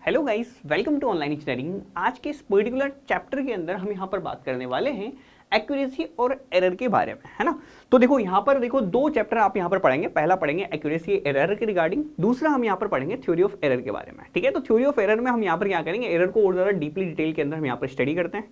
Hello guys, welcome to online engineering. आज के इस पर्टिकुलर चैप्टर के अंदर हम यहाँ पर बात करने वाले हैं एक्यूरेसी और एरर के बारे में, है ना। तो देखो यहाँ पर दो चैप्टर आप यहाँ पर पढ़ेंगे। पहला पढ़ेंगे एक्यूरेसी एरर के रिगार्डिंग, दूसरा हम यहाँ पर पढ़ेंगे थ्योरी ऑफ एरर के बारे में। ठीक है, तो थ्योरी ऑफ एरर में हम यहाँ पर क्या करेंगे, एरर को और ज़्यादा डीपली डिटेल के अंदर हम यहाँ पर स्टडी करते हैं।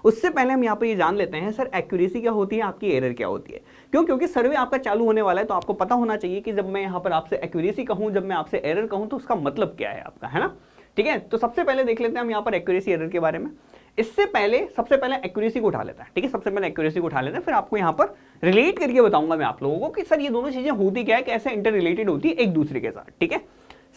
उससे पहले हम यहाँ पर ये जान लेते हैं सर एक्यूरेसी क्या होती है, आपकी एरर क्या होती है। क्यों? क्योंकि सर्वे आपका चालू होने वाला है, तो आपको पता होना चाहिए कि जब मैं यहाँ पर आपसे एक्यूरेसी कहूँ, जब मैं आपसे एरर कहूँ, तो उसका मतलब क्या है आपका, है ना। ठीक है, तो सबसे पहले देख लेते हैं हम यहाँ पर एक्यूरेसी एरर के बारे में। इससे पहले सबसे पहले एक्यूरेसी को उठा लेता है। ठीक है, सबसे पहले एक्यूरेसी को उठा लेते हैं, फिर आपको यहाँ पर रिलेट करके बताऊंगा मैं आप लोगों को कि सर ये दोनों चीजें होती क्या है, कैसे इंटर रिलेटेड होती है एक दूसरे के साथ। ठीक है,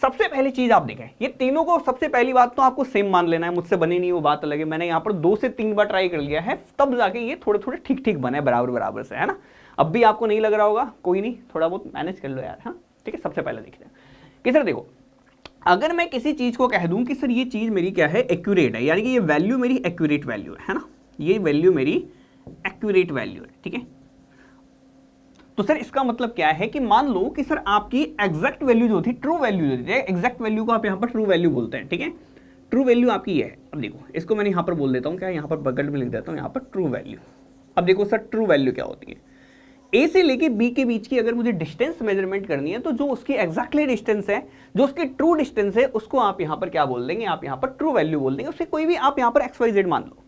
सबसे पहली चीज आप देखें, ये तीनों को सबसे पहली बात तो आपको सेम मान लेना है। मुझसे बने नहीं वो बात अलग है, मैंने यहाँ पर 2 से 3 बार ट्राई कर लिया है, तब जाके ये थोड़े थोड़े ठीक ठीक बने बराबर बराबर से, है ना। अब भी आपको नहीं लग रहा होगा, कोई नहीं, थोड़ा बहुत मैनेज कर लो यार। हाँ ठीक है, सबसे पहले देखते हैं कि सर देखो, अगर मैं किसी चीज को कह दूं कि सर ये चीज मेरी क्या है, एक्यूरेट है, यानी कि ये वैल्यू मेरी एक्यूरेट वैल्यू है ना, ये वैल्यू मेरी एक्यूरेट वैल्यू है। ठीक है, तो सर इसका मतलब क्या है कि मान लो कि सर आपकी एग्जैक्ट वैल्यू जो थी, ट्रू वैल्यू जो थी, एग्जैक्ट वैल्यू को आप यहाँ पर ट्रू वैल्यू बोलते हैं। ठीक है, ट्रू वैल्यू आपकी ये है। अब देखो, इसको मैंने यहाँ पर बोल देता हूँ, क्या यहाँ पर बगल में लिख देता हूँ यहाँ पर ट्रू वैल्यू। अब देखो सर ट्रू वैल्यू क्या होती है, ए से लेके बी के बीच की अगर मुझे डिस्टेंस मेजरमेंट करनी है, तो जो उसकी एग्जैक्टली डिस्टेंस है, जो उसकी ट्रू डिस्टेंस है, उसको आप यहाँ पर क्या बोल देंगे, आप यहाँ पर ट्रू वैल्यू बोल देंगे। उससे कोई भी आप यहाँ पर XYZ मान लो।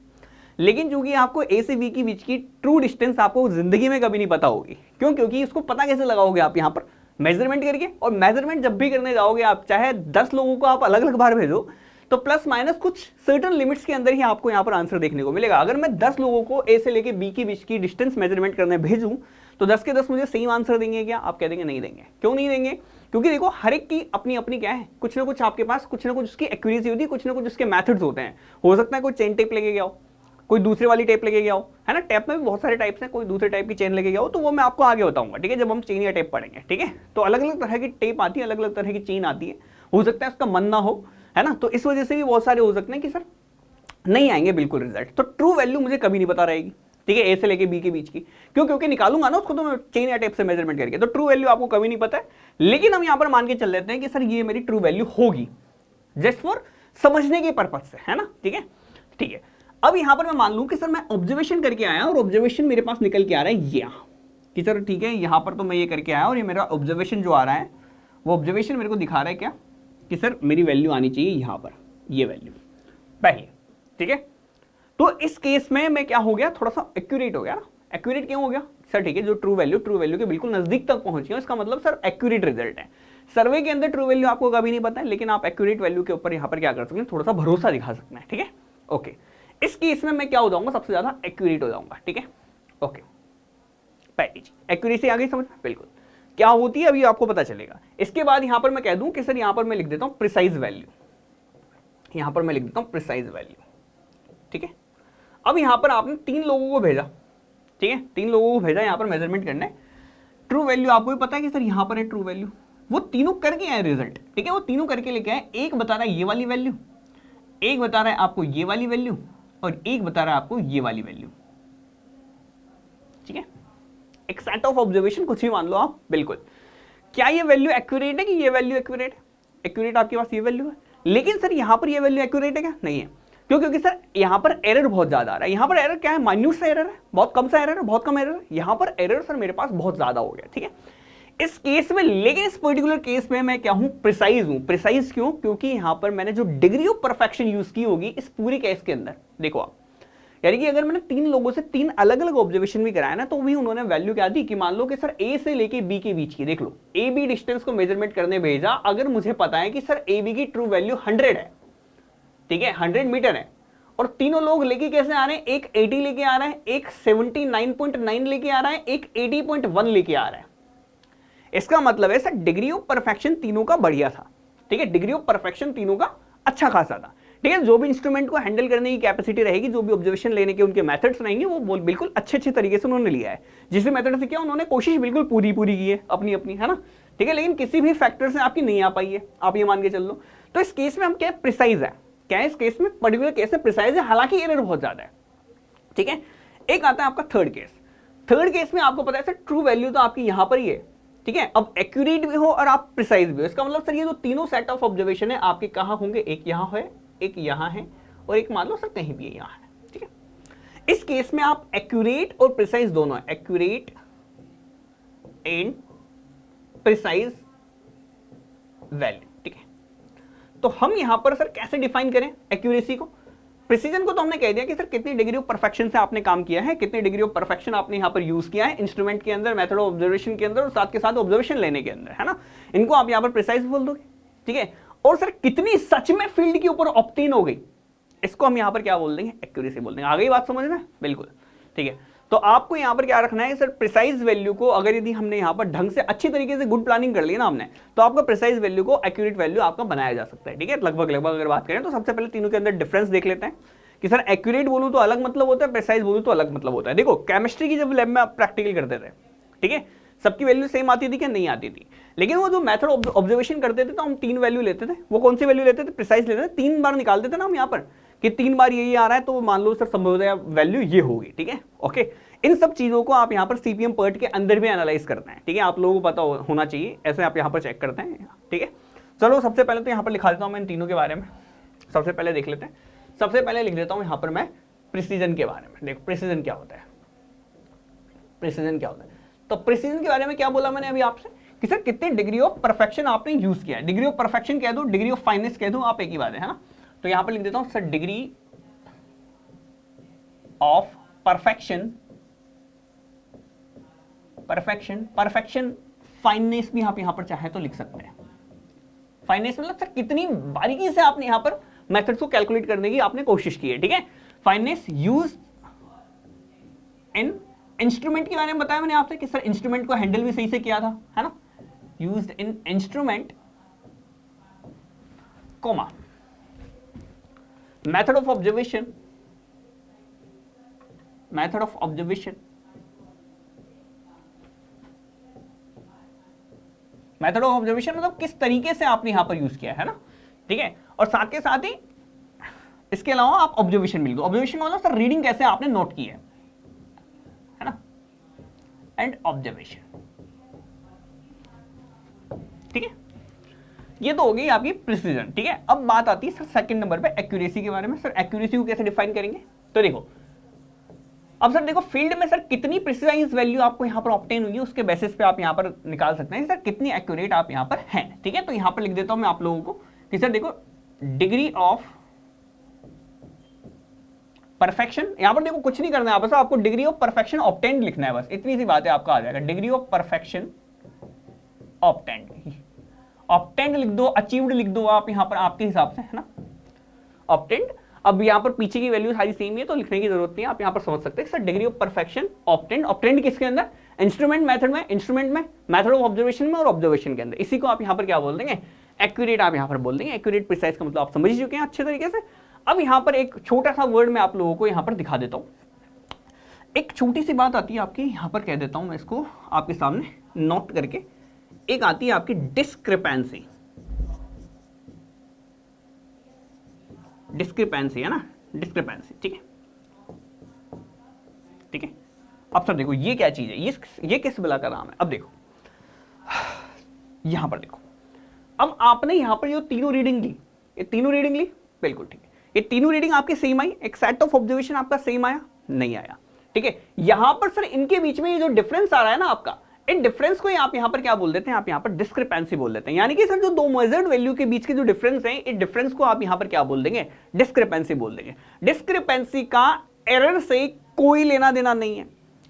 लेकिन चूंकि आपको ए से बी के बीच की ट्रू डिस्टेंस आपको जिंदगी में कभी नहीं पता होगी। क्यों? क्योंकि इसको पता कैसे लगाओगे आप यहाँ पर मेजरमेंट करके। और मेजरमेंट जब भी करने जाओगे आप, चाहे 10 लोगों को आप अलग अलग बार भेजो, तो प्लस माइनस कुछ सर्टन लिमिट्स के अंदर ही आपको यहाँ पर आंसर देखने को मिलेगा। अगर मैं 10 लोगों को ए से लेके बी के बीच की डिस्टेंस मेजरमेंट करने भेजूं, तो 10 के 10 मुझे सेम आंसर देंगे क्या? आप कह देंगे नहीं देंगे। क्यों नहीं देंगे? क्योंकि देखो हर एक की अपनी अपनी क्या है, कुछ ना कुछ आपके पास कुछ ना कुछ उसकी एक्यूरेसी होती है, कुछ ना कुछ उसके मेथड्स होते हैं। हो सकता है कोई चेन टेप लेके गया हो, कोई दूसरे वाली टेप लेके गया हो, है ना। टेप में भी बहुत सारे टाइप्स हैं, कोई दूसरे टाइप की चेन लेके गया हो, तो वो मैं आपको आगे बताऊंगा। ठीक है, जब हम चेन या टेप पढ़ेंगे। ठीक है, तो अलग अलग तरह की टेप आती है, अलग अलग तरह की चेन आती है। हो सकता है उसका मन ना हो, है ना, तो इस वजह से भी बहुत सारे हो सकते हैं कि सर नहीं आएंगे बिल्कुल रिजल्ट। तो ट्रू वैल्यू मुझे कभी नहीं पता रहेगी। ठीक है, ए से लेके बी के बीच की, क्यों? क्योंकि निकालूंगा ना उसको तो मैं चेन या टेप से मेजरमेंट करके, तो ट्रू वैल्यू आपको कभी नहीं पता है। लेकिन हम यहां पर मान के चल लेते हैं कि सर ये मेरी ट्रू वैल्यू होगी, जस्ट फॉर समझने के पर्पज से, है ना। ठीक है, ठीक है। अब यहां पर मैं मान लूं कि सर मैं ऑब्जर्वेशन करके आया और ऑब्जर्वेशन मेरे पास निकल के आ रहा है ये, कि सर ठीक है यहां पर तो मैं ये करके आया और ये मेरा ऑब्जर्वेशन जो आ रहा है, वो ऑब्जर्वेशन मेरे को दिखा रहा है क्या, कि सर मेरी वैल्यू आनी चाहिए यहां पर, ये वैल्यू पहले। ठीक है, तो इस केस में मैं क्या हो गया, थोड़ा सा एक्यूरेट हो गया ना। एक्यूरेट क्यों हो गया सर? ठीक है, जो ट्रू वैल्यू के बिल्कुल नजदीक तक पहुंच गया, इसका मतलब सर एक्यूरेट रिजल्ट है। सर्वे के अंदर ट्रू वैल्यू आपको कभी नहीं पता है, लेकिन आप एक्यूरेट वैल्यू के ऊपर यहां पर क्या कर सकते हैं, थोड़ा सा भरोसा दिखा सकते हैं। ठीक है, ओके, इस केस में मैं क्या हो जाऊंगा, सबसे ज्यादा एक्यूरेट हो जाऊंगा। ठीक है, ओके, पहली चीज एक्यूरेसी आ गई समझ में, बिल्कुल क्या होती है अभी आपको पता चलेगा। इसके बाद यहां पर मैं कह दूं कि सर यहां पर मैं लिख देता हूं प्रिसाइज वैल्यू, यहां पर मैं लिख देता हूं प्रिसाइज वैल्यू। ठीक है, अब यहां पर आपने 3 लोगों को भेजा। ठीक है, 3 लोगों को भेजा यहां पर मेजरमेंट करने। ट्रू वैल्यू आपको भी पता है कि सर यहां पर है ट्रू वैल्यू, वो तीनों करके आए रिजल्ट। ठीक है, वो तीनों करके लेके आए। एक बता रहा है ये वाली वैल्यू, एक बता रहा है आपको ये वाली वैल्यू, और एक बता रहा है आपको ये वाली वैल्यू। ठीक है, एक सेट ऑफ ऑब्जर्वेशन कुछ भी मान लो आप, बिल्कुल। क्या ये वैल्यू एक्यूरेट है कि ये वैल्यू एक्यूरेट है? एक्यूरेट आपके पास ये वैल्यू है, लेकिन सर यहां पर ये वैल्यू एक्यूरेट है क्या? नहीं है। क्यों? क्योंकि सर यहां पर एरर बहुत ज्यादा आ रहा है। यहां पर एरर क्या है, माइन्यूट सा एरर है, बहुत कम सा एरर है, बहुत कम एरर है। यहां पर एरर सर मेरे पास बहुत ज्यादा हो गया। ठीक है, इस केस में, लेकिन इस पर्टिकुलर केस में मैं क्या हूं, प्रिसाइज हूं। प्रिसाइज क्यों? क्योंकि यहां पर मैंने जो डिग्री ऑफ परफेक्शन यूज की होगी इस पूरी केस के अंदर, देखो आप, यानी कि अगर मैंने 3 लोगों से 3 अलग अलग ऑब्जर्वेशन भी कराया ना, तो भी उन्होंने वैल्यू क्या दी, कि मान लो कि सर ए से लेके बी के बीच की, देख लो ए बी डिस्टेंस को मेजरमेंट करने भेजा। अगर मुझे पता है कि सर ए बी की ट्रू वैल्यू 100 है, ठीक है 100 मीटर है, और तीनों लोग लेके कैसे आ रहे हैं, एक 80 लेके आ रहा है, एक 79.9 लेके आ रहा है, एक 80.1 लेके आ रहा है। इसका मतलब है सर डिग्री ऑफ परफेक्शन तीनों का बढ़िया था। ठीक है, डिग्री ऑफ परफेक्शन तीनों का अच्छा खासा था। ठीक है, जो भी इंस्ट्रूमेंट को हैंडल करने की कैपेसिटी रहेगी, जो भी ऑब्जर्वेशन लेने के उनके मेथड्स रहेंगे, वो बिल्कुल अच्छे अच्छे तरीके से उन्होंने लिया है। जिस भी मेथड से किया उन्होंने कोशिश बिल्कुल पूरी की है अपनी अपनी, है ना। ठीक है, लेकिन किसी भी फैक्टर से आपकी नहीं आ पाई है, आप ये मान के चल लो। तो इस केस में हम क्या प्रिसाइज है, क्या है इस केस में, पर्टिकुलर केस में प्रिसाइज है, हालांकि एरर बहुत ज्यादा है। ठीक है, एक आता है आपका थर्ड केस। थर्ड केस में आपको पता है सर ट्रू वैल्यू तो आपकी यहां पर ही है, ठीक है। अब एक्यूरेट भी हो और आप प्रिसाइज भी हो, इसका मतलब सर ये जो तीनों सेट ऑफ ऑब्जर्वेशन है आपके कहाँ होंगे, एक यहाँ है, एक यहाँ है, और एक मान लो सर कहीं भी यहाँ है, ठीक है। इस केस में आप एक्यूरेट और प्रिसाइज दोनों है, एक्यूरेट एंड प्रिसाइज वैल्यू, ठीक है। तो हम यहां पर सर कैसे डिफाइन करें एक्यूरेसी को, प्रिसीजन को तो हमने कह दिया कि सर कितनी डिग्री ऑफ परफेक्शन से आपने काम किया है, कितनी डिग्री ऑफ परफेक्शन आपने यहां पर यूज किया है इंस्ट्रूमेंट के अंदर, मेथड ऑफ ऑब्जर्वेशन के अंदर, और साथ के साथ ऑब्जर्वेशन लेने के अंदर, है ना। इनको आप यहां पर प्रिसाइज बोल दोगे, ठीक है। और सर कितनी सच में फील्ड के ऊपर ऑब्टेन हो गई, इसको हम यहां पर क्या बोल देंगे, एक्यूरेसी बोल देंगे। आ गई बात समझ में, बिल्कुल, ठीक है। तो आपको यहां पर क्या रखना है सर, प्रिसाइज वैल्यू को अगर यदि हमने यहां पर ढंग से अच्छी तरीके से गुड प्लानिंग कर ली ना हमने, तो आपका प्रिसाइज वैल्यू को एक्यूरेट वैल्यू आपका बनाया जा सकता है, ठीक है। लगभग अगर बात करें तो सबसे पहले तीनों के अंदर डिफरेंस देख लेते हैं कि सर एक्यूरेट बोलूं तो अलग मतलब होता है, प्रिसाइज बोलूं तो अलग मतलब होता है। देखो केमिस्ट्री की जब लैब में आप प्रैक्टिकल करते थे, ठीक है, सबकी वैल्यू सेम आती थी क्या, नहीं आती थी, लेकिन वो जो मेथड ऑब्जर्वेशन करते थे तो हम 3 वैल्यू लेते थे। वो कौन सी वैल्यू लेते थे, प्रिसाइज लेते थे, 3 बार निकालते थे ना हम यहाँ पर कि 3 बार यही आ रहा है, तो मान लो सर संभवतः वैल्यू ये होगी, ठीक है, ओके। इन सब चीजों को आप यहाँ पर सीपीएम पर्ट के अंदर भी एनालाइज करते हैं, ठीक है, आप लोगों को पता होना चाहिए, ऐसे आप यहाँ पर चेक करते हैं, ठीक है। चलो सबसे पहले तो यहाँ पर लिखा देता हूँ मैं इन तीनों के बारे में, सबसे पहले देख लेते हैं। सबसे पहले लिख देता हूँ यहाँ पर मैं प्रिसीजन के बारे में। देखो प्रिसीजन क्या होता है, प्रिसीजन क्या होता है, तो प्रिसीजन के बारे में क्या बोला मैंने अभी आपसे कि सर कितनी डिग्री ऑफ परफेक्शन आपने यूज किया है। डिग्री ऑफ परफेक्शन कह दो, डिग्री ऑफ फाइनेस कह दो, आप एक ही बात है ना। तो यहां पर लिख देता हूं sir degree of perfection, perfection finance भी आप यहां पर चाहे तो लिख सकते हैं। फाइनेस मतलब सर कितनी बारीकी से आपने यहां पर मेथड्स को कैलकुलेट करने की आपने कोशिश की है, ठीक है। फाइनेस यूज इन इंस्ट्रूमेंट के बारे में बताया मैंने आपसे कि सर इंस्ट्रूमेंट को हैंडल भी सही से किया था, है ना, used in instrument, comma method of observation, method of observation, method of observation मतलब किस तरीके से आपने यहां पर यूज किया है ना, ठीक है। और साथ के साथ ही इसके अलावा आप ऑब्जर्वेशन मिल दो। ऑब्जर्वेशन मतलब सर रीडिंग कैसे आपने नोट की है ना, एंड ऑब्जर्वेशन, ठीक है। ये तो हो गई आपकी प्रिसीजन, ठीक है। अब बात आती है सर सेकंड नंबर पे एक्यूरेसी के बारे में। सर एक्यूरेसी को कैसे डिफाइन करेंगे, तो देखो अब सर देखो फील्ड में सर कितनी प्रिसाइज वैल्यू आपको यहां पर ऑब्टेन हुई है, उसके बेसिस पे आप यहां पर निकाल सकते हैं सर कितनी एक्यूरेट आप यहां पर हैं, ठीक है। तो यहां पर लिख देता हूं मैं आप लोगों को कि सर देखो डिग्री ऑफ परफेक्शन, यहां पर देखो कुछ नहीं करना है बस आपको डिग्री ऑफ परफेक्शन ऑब्टेन्ड लिखना है, बस इतनी सी बात है, आपका आ जाएगा degree of perfection obtained. Obtained लिख दो, अचीव्ड लिख दो आप यहां पर आपके हिसाब से, है ना, ऑब्टेन्ड। अब यहां पर पीछे की वैल्यू सारी सेम है तो लिखने की जरूरत नहीं है, आप यहां पर समझ सकते हैं sir degree of perfection obtained. Obtained किसके अंदर, इंस्ट्रूमेंट मेथड में, इंस्ट्रूमेंट में, मेथड ऑफ ऑब्जर्वेशन में और ऑब्जर्वेशन के अंदर। इसी को आप यहां पर क्या बोल देंगे, एक्यूरेट आप यहां पर बोल देंगे। एक्यूरेट प्रिसाइज का मतलब आप समझ चुके हैं अच्छे तरीके से। अब यहां पर एक छोटा सा वर्ड मैं आप लोगों को यहां पर दिखा देता हूं, एक छोटी सी बात आती है आपकी, यहां पर कह देता हूं मैं इसको आपके सामने नोट करके। एक आती है आपकी डिस्क्रिपेंसी, डिस्क्रिपेंसी है ना, डिस्क्रिपेंसी, ठीक है, ठीक है। अब सर देखो ये क्या चीज है, ये किस बला का नाम है। अब देखो यहां पर देखो, अब आपने यहां पर जो तीनों रीडिंग ली, ये तीनों रीडिंग ली, बिल्कुल ठीक है, ये तीनों रीडिंग आपकी सेम आई, एक सेट ऑफ ऑब्जर्वेशन आपका सेम आया, नहीं आया, ठीक है। यहां पर सर इनके बीच में ये जो डिफरेंस आ रहा है ना आपका, इन डिफरेंस को आप यहां पर क्या बोल देते हैं, आप यहां पर डिस्क्रिपेंसी बोल देते हैं। यानी कि सर जो दो मेजर्ड वैल्यू के बीच के जो डिफरेंस है, इस डिफरेंस को आप यहां पर क्या बोल देंगे, डिस्क्रिपेंसी बोल देंगे। डिस्क्रिपेंसी का एरर से कोई लेना देना नहीं है,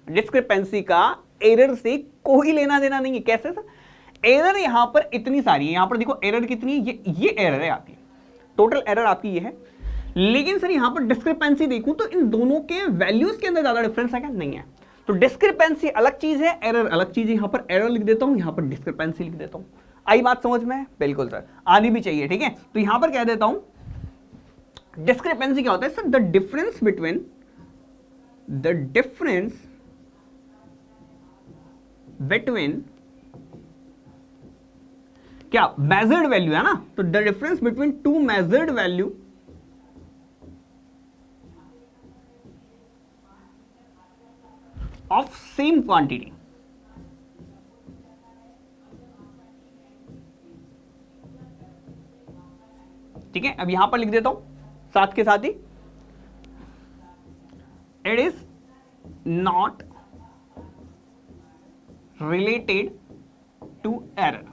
डिस्क्रिपेंसी का एरर से कोई लेना देना नहीं है। कैसे सर, एरर यहां पर इतनी सारी है, यहां पर देखो एरर कितनी है, ये एरर है आपकी, टोटल एरर आपकी ये है, लेकिन सर यहां पर डिस्क्रिपेंसी देखूं तो इन दोनों के वैल्यूज के अंदर ज्यादा डिफरेंस है क्या, नहीं है। तो डिस्क्रिपेंसी अलग चीज है, एरर अलग चीज है। यहां पर एरर लिख देता हूं, यहां पर डिस्क्रिपेंसी लिख देता हूं। आई बात समझ में, बिल्कुल सर आनी भी चाहिए, ठीक है। तो यहां पर कह देता हूं डिस्क्रिपेंसी क्या होता है सर, द डिफरेंस बिटवीन क्या मेजर्ड वैल्यू है ना, तो the difference between two measured value of same quantity, ठीक है, अब यहां पर लिख देता हूं साथ के साथ ही, it is not related to error.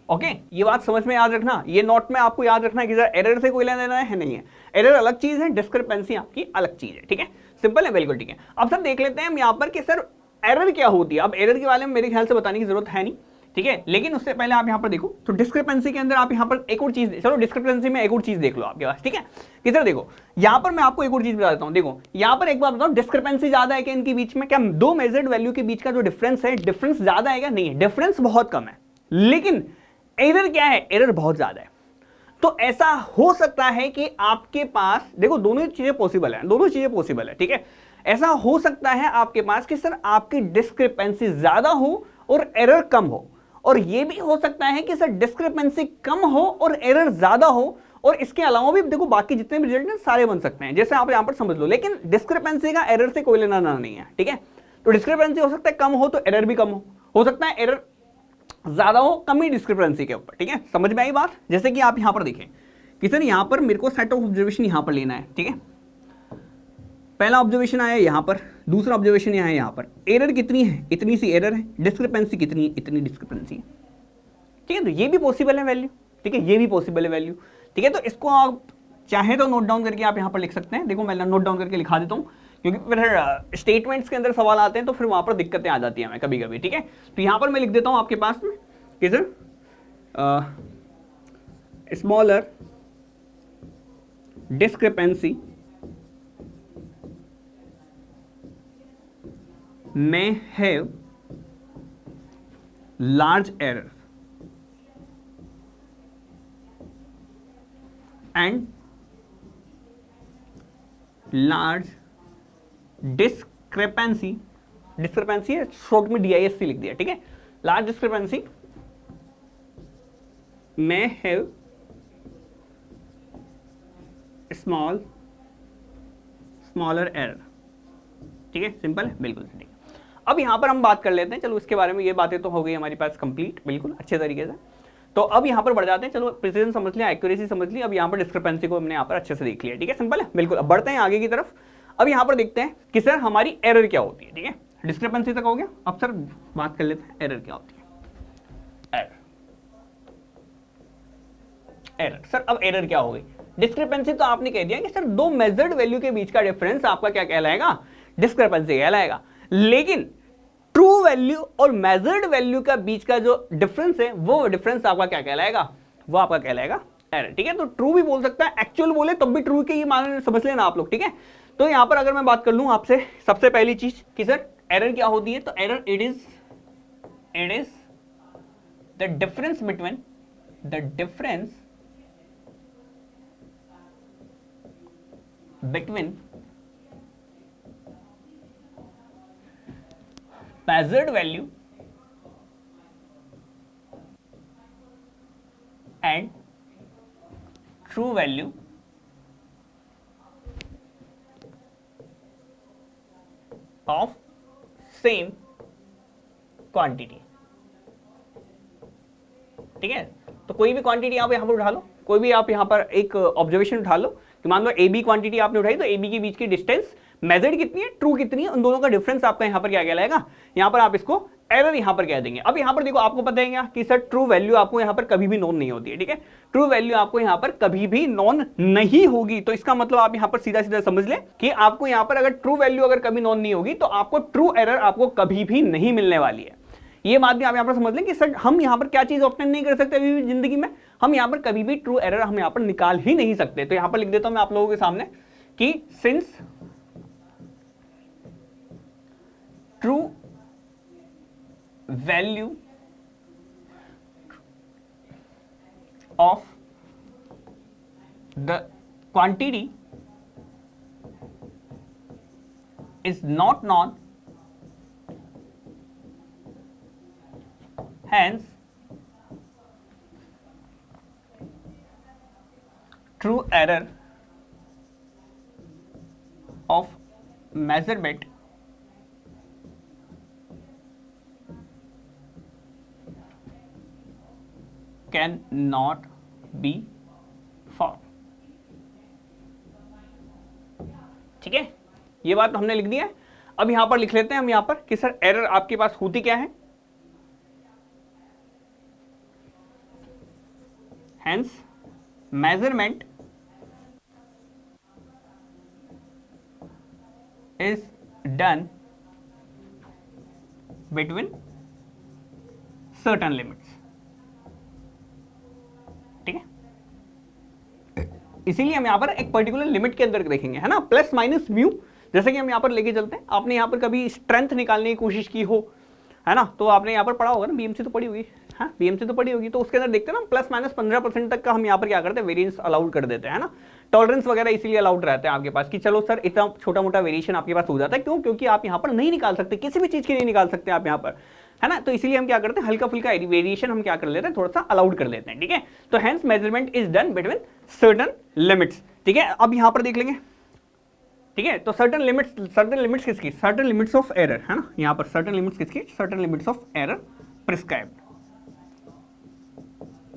Okay, ये बात समझ में याद रखना, ये नोट में आपको याद रखना कि एरर से कोई लेना देना है नहीं है, एरर अलग चीज है, डिस्क्रिपेंसी आपकी अलग चीज है। ठीक है, सिंपल है, बिल्कुल ठीक है। अब सर देख लेते हैं हम यहाँ पर कि सर एरर क्या होती है। अब एरर के बारे में मेरे ख्याल से बताने की जरूरत है नहीं, ठीक है, लेकिन उससे पहले आप यहाँ पर देखो तो डिस्क्रिपेंसी के अंदर आप यहाँ पर एक और चीज, चलो डिस्क्रिपेंसी में एक और चीज देख लो आपके पास। ठीक है, कि सर देखो यहाँ पर मैं आपको एक और चीज बता देता हूँ। देखो यहाँ पर एक बात बताओ, डिस्क्रिपेंसी ज्यादा है क्या इनके बीच में? क्या दो मेजर्ड वैल्यू के बीच का जो डिफरेंस है, डिफरेंस ज्यादा है क्या? नहीं है, डिफरेंस बहुत कम है, लेकिन एरर क्या है? एरर बहुत ज्यादा है। तो ऐसा हो सकता है कि आपके पास, देखो दोनों चीजें पॉसिबल है, दोनों चीजें पॉसिबल है। ठीक है, ऐसा हो सकता है आपके पास कि सर आपकी डिस्क्रिपेंसी ज्यादा हो और एरर कम हो, और यह भी हो सकता है कि सर डिस्क्रिपेंसी कम हो और एरर ज्यादा हो, और इसके अलावा भी देखो बाकी जितने भी रिजल्ट हैं सारे बन सकते हैं, जैसे आप यहां पर समझ लो। लेकिन डिस्क्रिपेंसी का एरर से कोई लेना देना नहीं है। ठीक है, तो डिस्क्रिपेंसी हो सकता है कम हो तो एरर भी कम हो सकता है एरर ज्यादा हो, कम ही डिस्क्रिपेंसी के ऊपर। ठीक है, समझ में आई बात? जैसे कि आप यहां पर देखें कि सर यहां पर मेरे को सेट ऑफ ऑब्जर्वेशन यहां पर लेना है। ठीक है, पहला ऑब्जर्वेशन आया यहां पर, दूसरा ऑब्जर्वेशन यहां है, यहां पर एरर कितनी है? इतनी सी एरर है, डिस्क्रिपेंसी कितनी है? इतनी डिस्क्रिपेंसी है। ठीक है, तो ये भी पॉसिबल है वैल्यू। ठीक है, ये भी पॉसिबल है वैल्यू। ठीक है, तो इसको आप चाहे तो नोट डाउन करके आप यहां पर लिख सकते हैं। देखो मैं नोट डाउन करके लिखा देता हूं, क्योंकि फिर स्टेटमेंट्स के अंदर सवाल आते हैं तो फिर वहां पर दिक्कतें आ जाती हैं हमें कभी कभी। ठीक है, तो यहां पर मैं लिख देता हूं आपके पास में कि sir smaller discrepancy may have large error and large discrepancy, discrepancy है शॉर्ट में DISC लिख दिया। ठीक है, large discrepancy may have smaller error। ठीक है, सिंपल है, बिल्कुल ठीक है। अब यहां पर हम बात कर लेते हैं, चलो इसके बारे में, ये बातें तो हो गई हमारे पास कंप्लीट बिल्कुल अच्छे तरीके से। तो अब यहां पर बढ़ जाते हैं, चलो प्रिसीजन समझ लिया, एक्यूरेसी समझ ली, अब यहां पर डिस्क्रिपेंसी को हमने यहां पर अच्छे से देख लिया। ठीक है, सिंपल है, बिल्कुल। अब बढ़ते हैं आगे की तरफ। अब यहां पर देखते हैं कि सर हमारी एरर क्या होती है। ठीक है, डिस्क्रिपेंसी तक हो गया, अब सर बात कर लेते हैं एरर क्या होती है। एरर सर, अब एरर क्या हो गई? डिस्क्रिपेंसी तो आपने कह दिया कि सर दो मेजर्ड वैल्यू के बीच का डिफरेंस आपका क्या कहलाएगा? डिस्क्रिपेंसी कहलाएगा। लेकिन ट्रू वैल्यू और मेजर्ड वैल्यू का बीच का जो डिफरेंस है, वो डिफरेंस आपका क्या कहलाएगा? वो आपका कहलाएगा एरर। ठीक है, तो ट्रू भी बोल सकता है, एक्चुअल बोले तब भी ट्रू के ही मान समझ लेना आप लोग। ठीक है, तो यहां पर अगर मैं बात कर लूं आपसे सबसे पहली चीज कि सर एरर क्या होती है, तो error it is the difference between measured value and true value of same quantity। ठीक है, तो कोई भी क्वांटिटी आप यहां पर उठा लो, कोई भी आप यहां पर एक ऑब्जर्वेशन उठा लो कि मान लो AB क्वांटिटी आपने उठाई, तो AB के बीच की डिस्टेंस मेजर्ड कितनी है, ट्रू कितनी है, उन दोनों का डिफरेंस आपका यहां पर क्या कहलाएगा? यहां पर आप इसको एरर यहां पर कह देंगे। अब यहां पर देखो आपको पता है कि सर ट्रू वैल्यू आपको यहां पर कभी भी नोन नहीं होती है। ठीक है, ट्रू वैल्यू आपको यहां पर कभी भी नोन नहीं होगी, तो इसका मतलब आप यहां पर सीधा सीधा समझ लें कि आपको यहां पर अगर ट्रू वैल्यू अगर कभी नोन नहीं होगी तो आपको ट्रू एरर आपको कभी भी नहीं मिलने वाली है। ये बात भी आप यहां पर समझ लें कि सर हम यहां पर क्या चीज ऑब्टेन नहीं कर सकते अभी भी जिंदगी में, हम यहां पर कभी भी ट्रू एरर हम यहां पर निकाल ही नहीं सकते। तो यहां पर लिख देता हूं मैं आप लोगों के सामने कि since true value of the quantity is not known, hence true error of measurement can not be form. ठीक है, ये बात हमने लिख दी है। अब यहां पर लिख लेते हैं हम यहां पर कि सर एरर आपके पास होती क्या है, hence measurement is done between certain limits. ठीक है, इसीलिए हम यहां पर एक पर्टिकुलर लिमिट के अंदर देखेंगे, है ना, प्लस माइनस म्यू। जैसे कि हम यहां पर लेके चलते हैं, आपने यहां पर कभी स्ट्रेंथ निकालने की कोशिश की हो, है ना, तो आपने यहां पर पढ़ा होगा ना, बीएमसी तो पढ़ी होगी, हाँ बीएमसी तो पढ़ी होगी, तो उसके अंदर देखते हैं ना प्लस माइनस 15% तक का हम यहां पर क्या करते हैं, वेरिएंस अलाउड कर देते हैं, है ना। टॉलरेंस वगैरह इसीलिए अलाउड रहते हैं आपके पास कि चलो सर इतना छोटा मोटा वेरिएशन आपके पास हो जाता है, क्यों, क्योंकि आप यहां पर नहीं निकाल सकते, किसी भी चीज की नहीं निकाल सकते आप यहां पर, है ना, तो इसीलिए हम क्या करते हैं, हल्का फुल्का वेरिएशन हम क्या कर लेते हैं, थोड़ा सा अलाउड कर लेते हैं। ठीक है, तो hence measurement is done between certain limits. ठीक है, अब यहां पर देख लेंगे। ठीक है, तो सर्टेन लिमिट्स किसकी, सर्टेन लिमिट्स ऑफ एरर, है ना, यहां पर सर्टेन लिमिट्स किसकी, certain limits of error prescribed,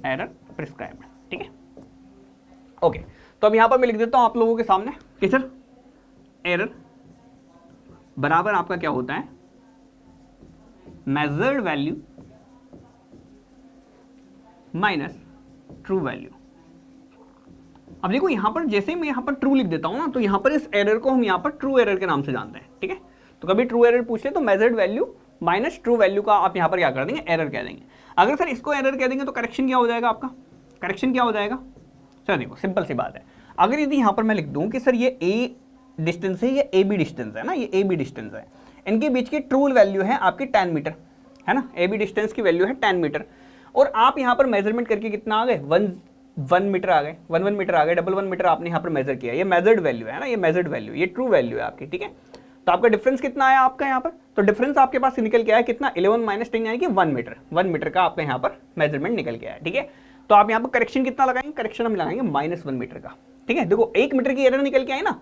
error prescribed. ठीक है, ओके, तो अब यहां पर मैं लिख देता हूं आप लोगों के सामने कि सर एरर बराबर आपका क्या होता है, measured value minus true value. अब देखो यहां पर जैसे मैं यहां पर ट्रू लिख देता हूं ना, तो यहां पर इस एरर को हम यहां पर ट्रू एरर के नाम से जानते हैं। ठीक है, तो कभी ट्रू एरर पूछ ले तो measured value minus true value का आप यहां पर क्या कर देंगे, एरर कह देंगे। अगर सर इसको एरर कह देंगे तो करेक्शन क्या हो जाएगा आपका, करेक्शन क्या हो जाएगा, सर देखो सिंपल सी बात है, अगर यदि यहां पर मैं लिख दूं कि सर ये ए डिस्टेंस है, ये ए बी डिस्टेंस है ना, ये ए बी डिस्टेंस है, इनके बीच की ट्रू वैल्यू है आपकी 10 मीटर, है ना, ए बी डिस्टेंस की वैल्यू है 10 मीटर, और आप यहां पर मेजरमेंट करके कितना आ गए, 1 मीटर आ गए, 1 मीटर आ गए, 1 मीटर आपने यहां पर मेजर किया, ये मेजर्ड वैल्यू है ना, ये मेजर्ड वैल्यू, ये ट्रू वैल्यू है आपकी। ठीक है, तो आपका डिफरेंस कितना आया आपका यहां पर, तो डिफरेंस आपके पास निकल के आया कितना, 11 माइनस 10 यानी कि 1 मीटर, 1 मीटर का आपका यहां पर मेजरमेंट निकल के आया। ठीक है, तो आप यहां पर करेक्शन कितना लगाएंगे, करेक्शन हम लगाएंगे -1 मीटर का। ठीक है, देखो 1 मीटर की एरर निकल के आई ना,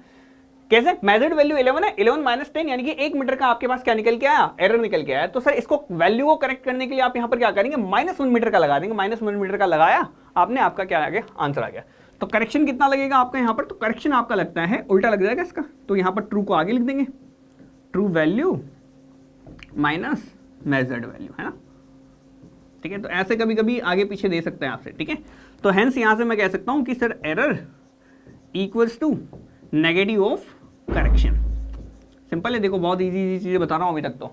कैसे, मेजर्ड वैल्यू 11 है, 11 माइनस 10 यानी कि 1 मीटर का आपके पास क्या निकल के आया, एरर निकल के आया। तो सर इसको वैल्यू को करेक्ट करने के लिए आप यहां पर क्या करेंगे, -1 मीटर का लगा देंगे, -1 मीटर का लगाया आपने, आपका क्या आ गया, आंसर आ गया। तो करेक्शन कितना लगेगा आपका यहां पर, तो करेक्शन आपका लगता है उल्टा लग जाएगा इसका, तो यहां पर ट्रू को आगे लिख देंगे, true value minus measured value, है ना। ठीक है, तो ऐसे कभी कभी आगे पीछे दे सकते हैं आपसे। ठीक है, तो हेंस यहां से मैं कह सकता हूं कि sir error equals to negative of correction. Simple है, देखो बहुत इजी चीजें बता रहा हूं अभी तक, तो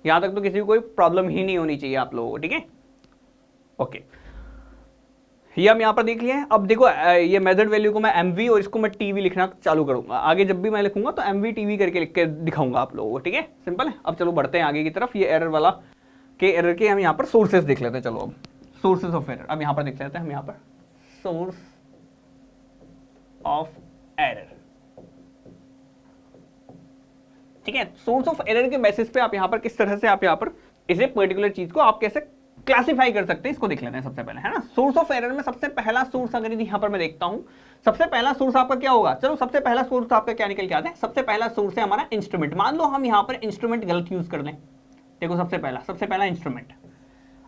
यहां तक तो किसी को कोई प्रॉब्लम ही नहीं होनी चाहिए आप लोगों को। ठीक है, ओके, ये हम यहां पर देख लिया है। अब देखो ये मेजर्ड वैल्यू को मैं एमवी और इसको मैं टीवी लिखना चालू करूंगा, आगे जब भी मैं लिखूंगा तो एमवी टीवी करके लिख के दिखाऊंगा आप लोगों को। ठीक है, सिंपल है। अब चलो बढ़ते हैं आगे की तरफ, ये एरर वाला के एरर के हम यहां पर सोर्सेस देख लेते हैं। चलो अब सोर्सेस ऑफ एरर, अब यहां पर देख लेते हैं हम यहां पर सोर्स ऑफ एरर। ठीक है, सोर्स ऑफ एरर के बेसिस पे आप यहां पर किस तरह से आप यहां पर इसे पर्टिकुलर चीज को आप कैसे क्लासिफाई कर सकते हैं, इसको देख लेते हैं सबसे पहले, है ना। सोर्स ऑफ एरर में सबसे पहला सोर्स अगर यहां पर मैं देखता हूं, सबसे पहला सोर्स आपका क्या होगा, चलो सबसे पहला सोर्स आपका क्या निकल के आता है, सबसे पहला सोर्स है हमारा इंस्ट्रूमेंट। मान लो हम यहां पर इंस्ट्रूमेंट गलत यूज कर लें, देखो सबसे पहला इंस्ट्रूमेंट।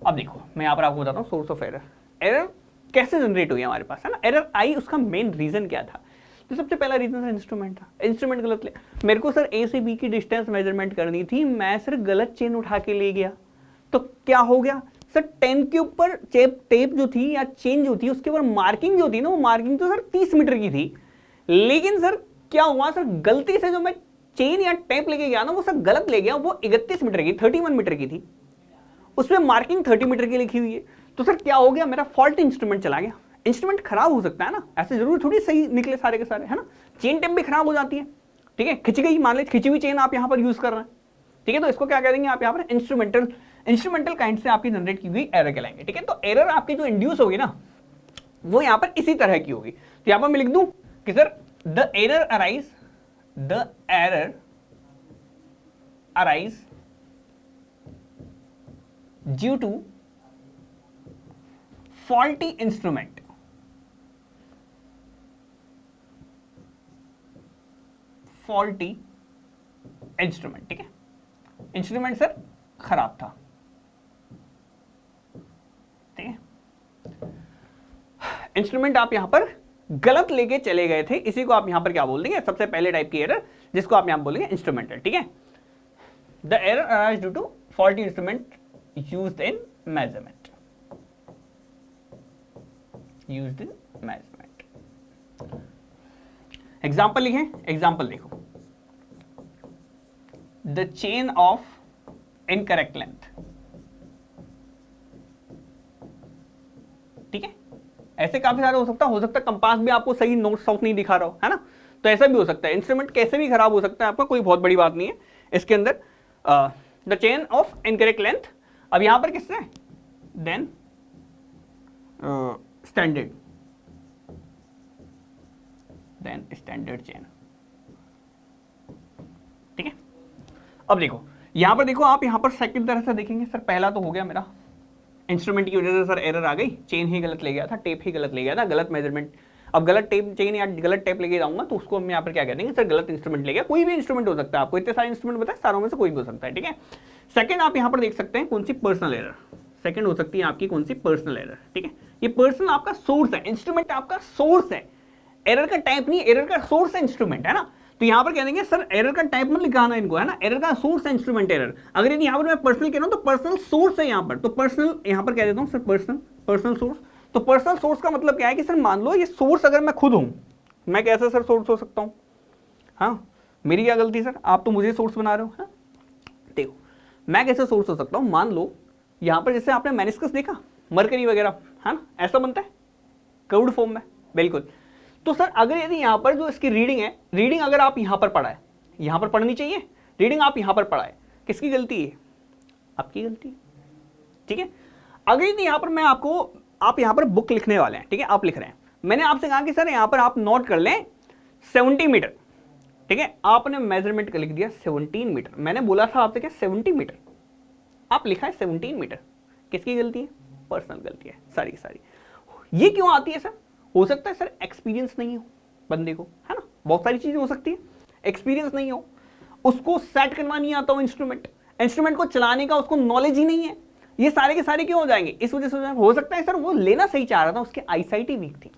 अब देखो मैं यहां पर आपको बताता हूं सोर्स ऑफ एरर, एरर कैसे जनरेट हुई हमारे पास, है ना, एरर आई, उसका मेन रीजन क्या था। तो सबसे पहला रीजन इंस्ट्रूमेंट था, इंस्ट्रूमेंट गलत ले, मेरे को सर ए से बी की डिस्टेंस मेजरमेंट करनी थी, मैं सर गलत चेन उठा के ले गया, तो क्या हो गया सर, 10 के ऊपर टेप जो थी या चेन जो थी उसके ऊपर मार्किंग जो थी ना, वो मार्किंग तो सर 30 मीटर की थी, लेकिन सर क्या हुआ सर, गलती से जो मैं चेन या टेप लेके गया ना वो सर गलत ले गया, वो 31 मीटर की 31 मीटर की थी, उसमें मार्किंग 30 मीटर की लिखी हुई है। तो सर क्या हो गया, मेरा फॉल्ट इंस्ट्रूमेंट चला गया। इंस्ट्रूमेंट खराब हो सकता है ना, ऐसे जरूरी थोड़ी सही निकले सारे के सारे, है ना, चेन टेप भी खराब हो जाती है। ठीक है, खिंच गई, मान लीजिए खिंची हुई चेन आप यहां पर यूज कर रहे हैं। ठीक है, तो इसको क्या कह देंगे आप यहां पर इंस्ट्रूमेंटल काइंड से आपकी जनरेट की हुई एरर कहलाएंगे। ठीक है, तो एरर आपकी जो इंड्यूस होगी ना वो यहां पर इसी तरह की होगी। तो यहां पर मैं लिख दूं कि sir the error arise due to faulty instrument. ठीक है, इंस्ट्रूमेंट सर खराब था। ठीक है, इंस्ट्रूमेंट आप यहां पर गलत लेके चले गए थे, इसी को आप यहां पर क्या बोल देंगे, सबसे पहले टाइप की एरर, जिसको आप यहां बोलेंगे इंस्ट्रूमेंटल, ठीक है। The error arise due to faulty instrument used in measurement, used in measurement. Example लिखें, एग्जांपल देखो, the chain of incorrect length, ठीक है। ऐसे काफी सारे हो सकता है कंपास भी आपको सही नॉर्थ साउथ नहीं दिखा रहा हो, है ना, तो ऐसा भी हो सकता है। इंस्ट्रूमेंट कैसे भी खराब हो सकता है आपका, कोई बहुत बड़ी बात नहीं है इसके अंदर। The chain of incorrect length, अब यहां पर किससे, then standard, then standard chain, ठीक है। अब देखो यहां पर, देखो आप यहां पर सेकंड तरह से देखेंगे, सर पहला तो हो गया मेरा इंस्ट्रूमेंट की वजह से सर एरर आ गई, चेन ही गलत ले गया था, टेप ही गलत ले गया था, गलत मेजरमेंट। अब गलत टेप चेन या गलत टेप लेके जाऊंगा तो उसको हम यहाँ पर क्या कह देंगे, सर गलत इंस्ट्रूमेंट ले गया। कोई भी इंस्ट्रूमेंट हो सकता है, आपको इतने सारे इंस्ट्रूमेंट बताए, सारों में से कोई भी हो सकता है, ठीक है। सेकंड आप यहाँ पर देख सकते हैं कौन सी पर्सनल एरर, सेकंड हो सकती है आपकी कौन सी पर्सनल एरर, ठीक है। ये पर्सनल आपका सोर्स है, इंस्ट्रूमेंट आपका सोर्स है, एरर का टाइप नहीं, एरर का सोर्स है इंस्ट्रूमेंट, है ना। तो यहां पर कह देंगे सर एरर का टाइप मत लिखाना इनको, है ना, एरर का सोर्स है इंस्ट्रूमेंट एरर। अगर यदि यहां पर मैं पर्सनल कह रहा हूं तो पर्सनल सोर्स है यहां पर, तो पर्सनल यहां पर कह देता हूं सर पर्सनल सोर्स। तो पर्सनल सोर्स का मतलब क्या है कि सर मान लो ये सोर्स अगर मैं खुद हूं, मैं कैसे सर सोर्स हो सकता हूं, हाँ मेरी क्या गलती सर, आप तो मुझे सोर्स बना रहे हो, हाँ? देखो मैं कैसे सोर्स हो सकता हूं, मान लो यहां पर जैसे आपने मेनिस्कस देखा, मरकरी वगैरह, है ना, ऐसा बनता है कर्व्ड फॉर्म में, बिल्कुल। तो सर अगर यदि यहां पर जो इसकी रीडिंग है, रीडिंग अगर आप यहां पर पढ़ा है, यहां पर पढ़नी चाहिए, रीडिंग आप यहां पर पढ़ा है, किसकी गलती है, आपकी गलती है, ठीक है। अगर यदि यहां पर मैं आपको, आप यहां पर बुक लिखने वाले हैं, ठीक है, आप लिख रहे हैं, मैंने आपसे कहा कि सर यहां पर आप नोट कर लें 70 मीटर, ठीक है, आपने मेजरमेंट का लिख दिया 17 मीटर, मैंने बोला था आपसे क्या 70 मीटर, आप लिखा है 17 मीटर, किसकी गलती है, पर्सनल गलती है सारी की सारी। ये क्यों आती है सर, हो सकता है सर एक्सपीरियंस नहीं हो बंदे को, है ना, बहुत सारी चीजें हो सकती है, एक्सपीरियंस नहीं हो, उसको सेट करना नहीं आता हो इंस्ट्रूमेंट को चलाने का उसको नॉलेज ही नहीं है, ये सारे के सारे क्यों हो जाएंगे, इस वजह से हो सकता है सर वो लेना सही चाह रहा था, उसकी आईसाइट ही वीक थी,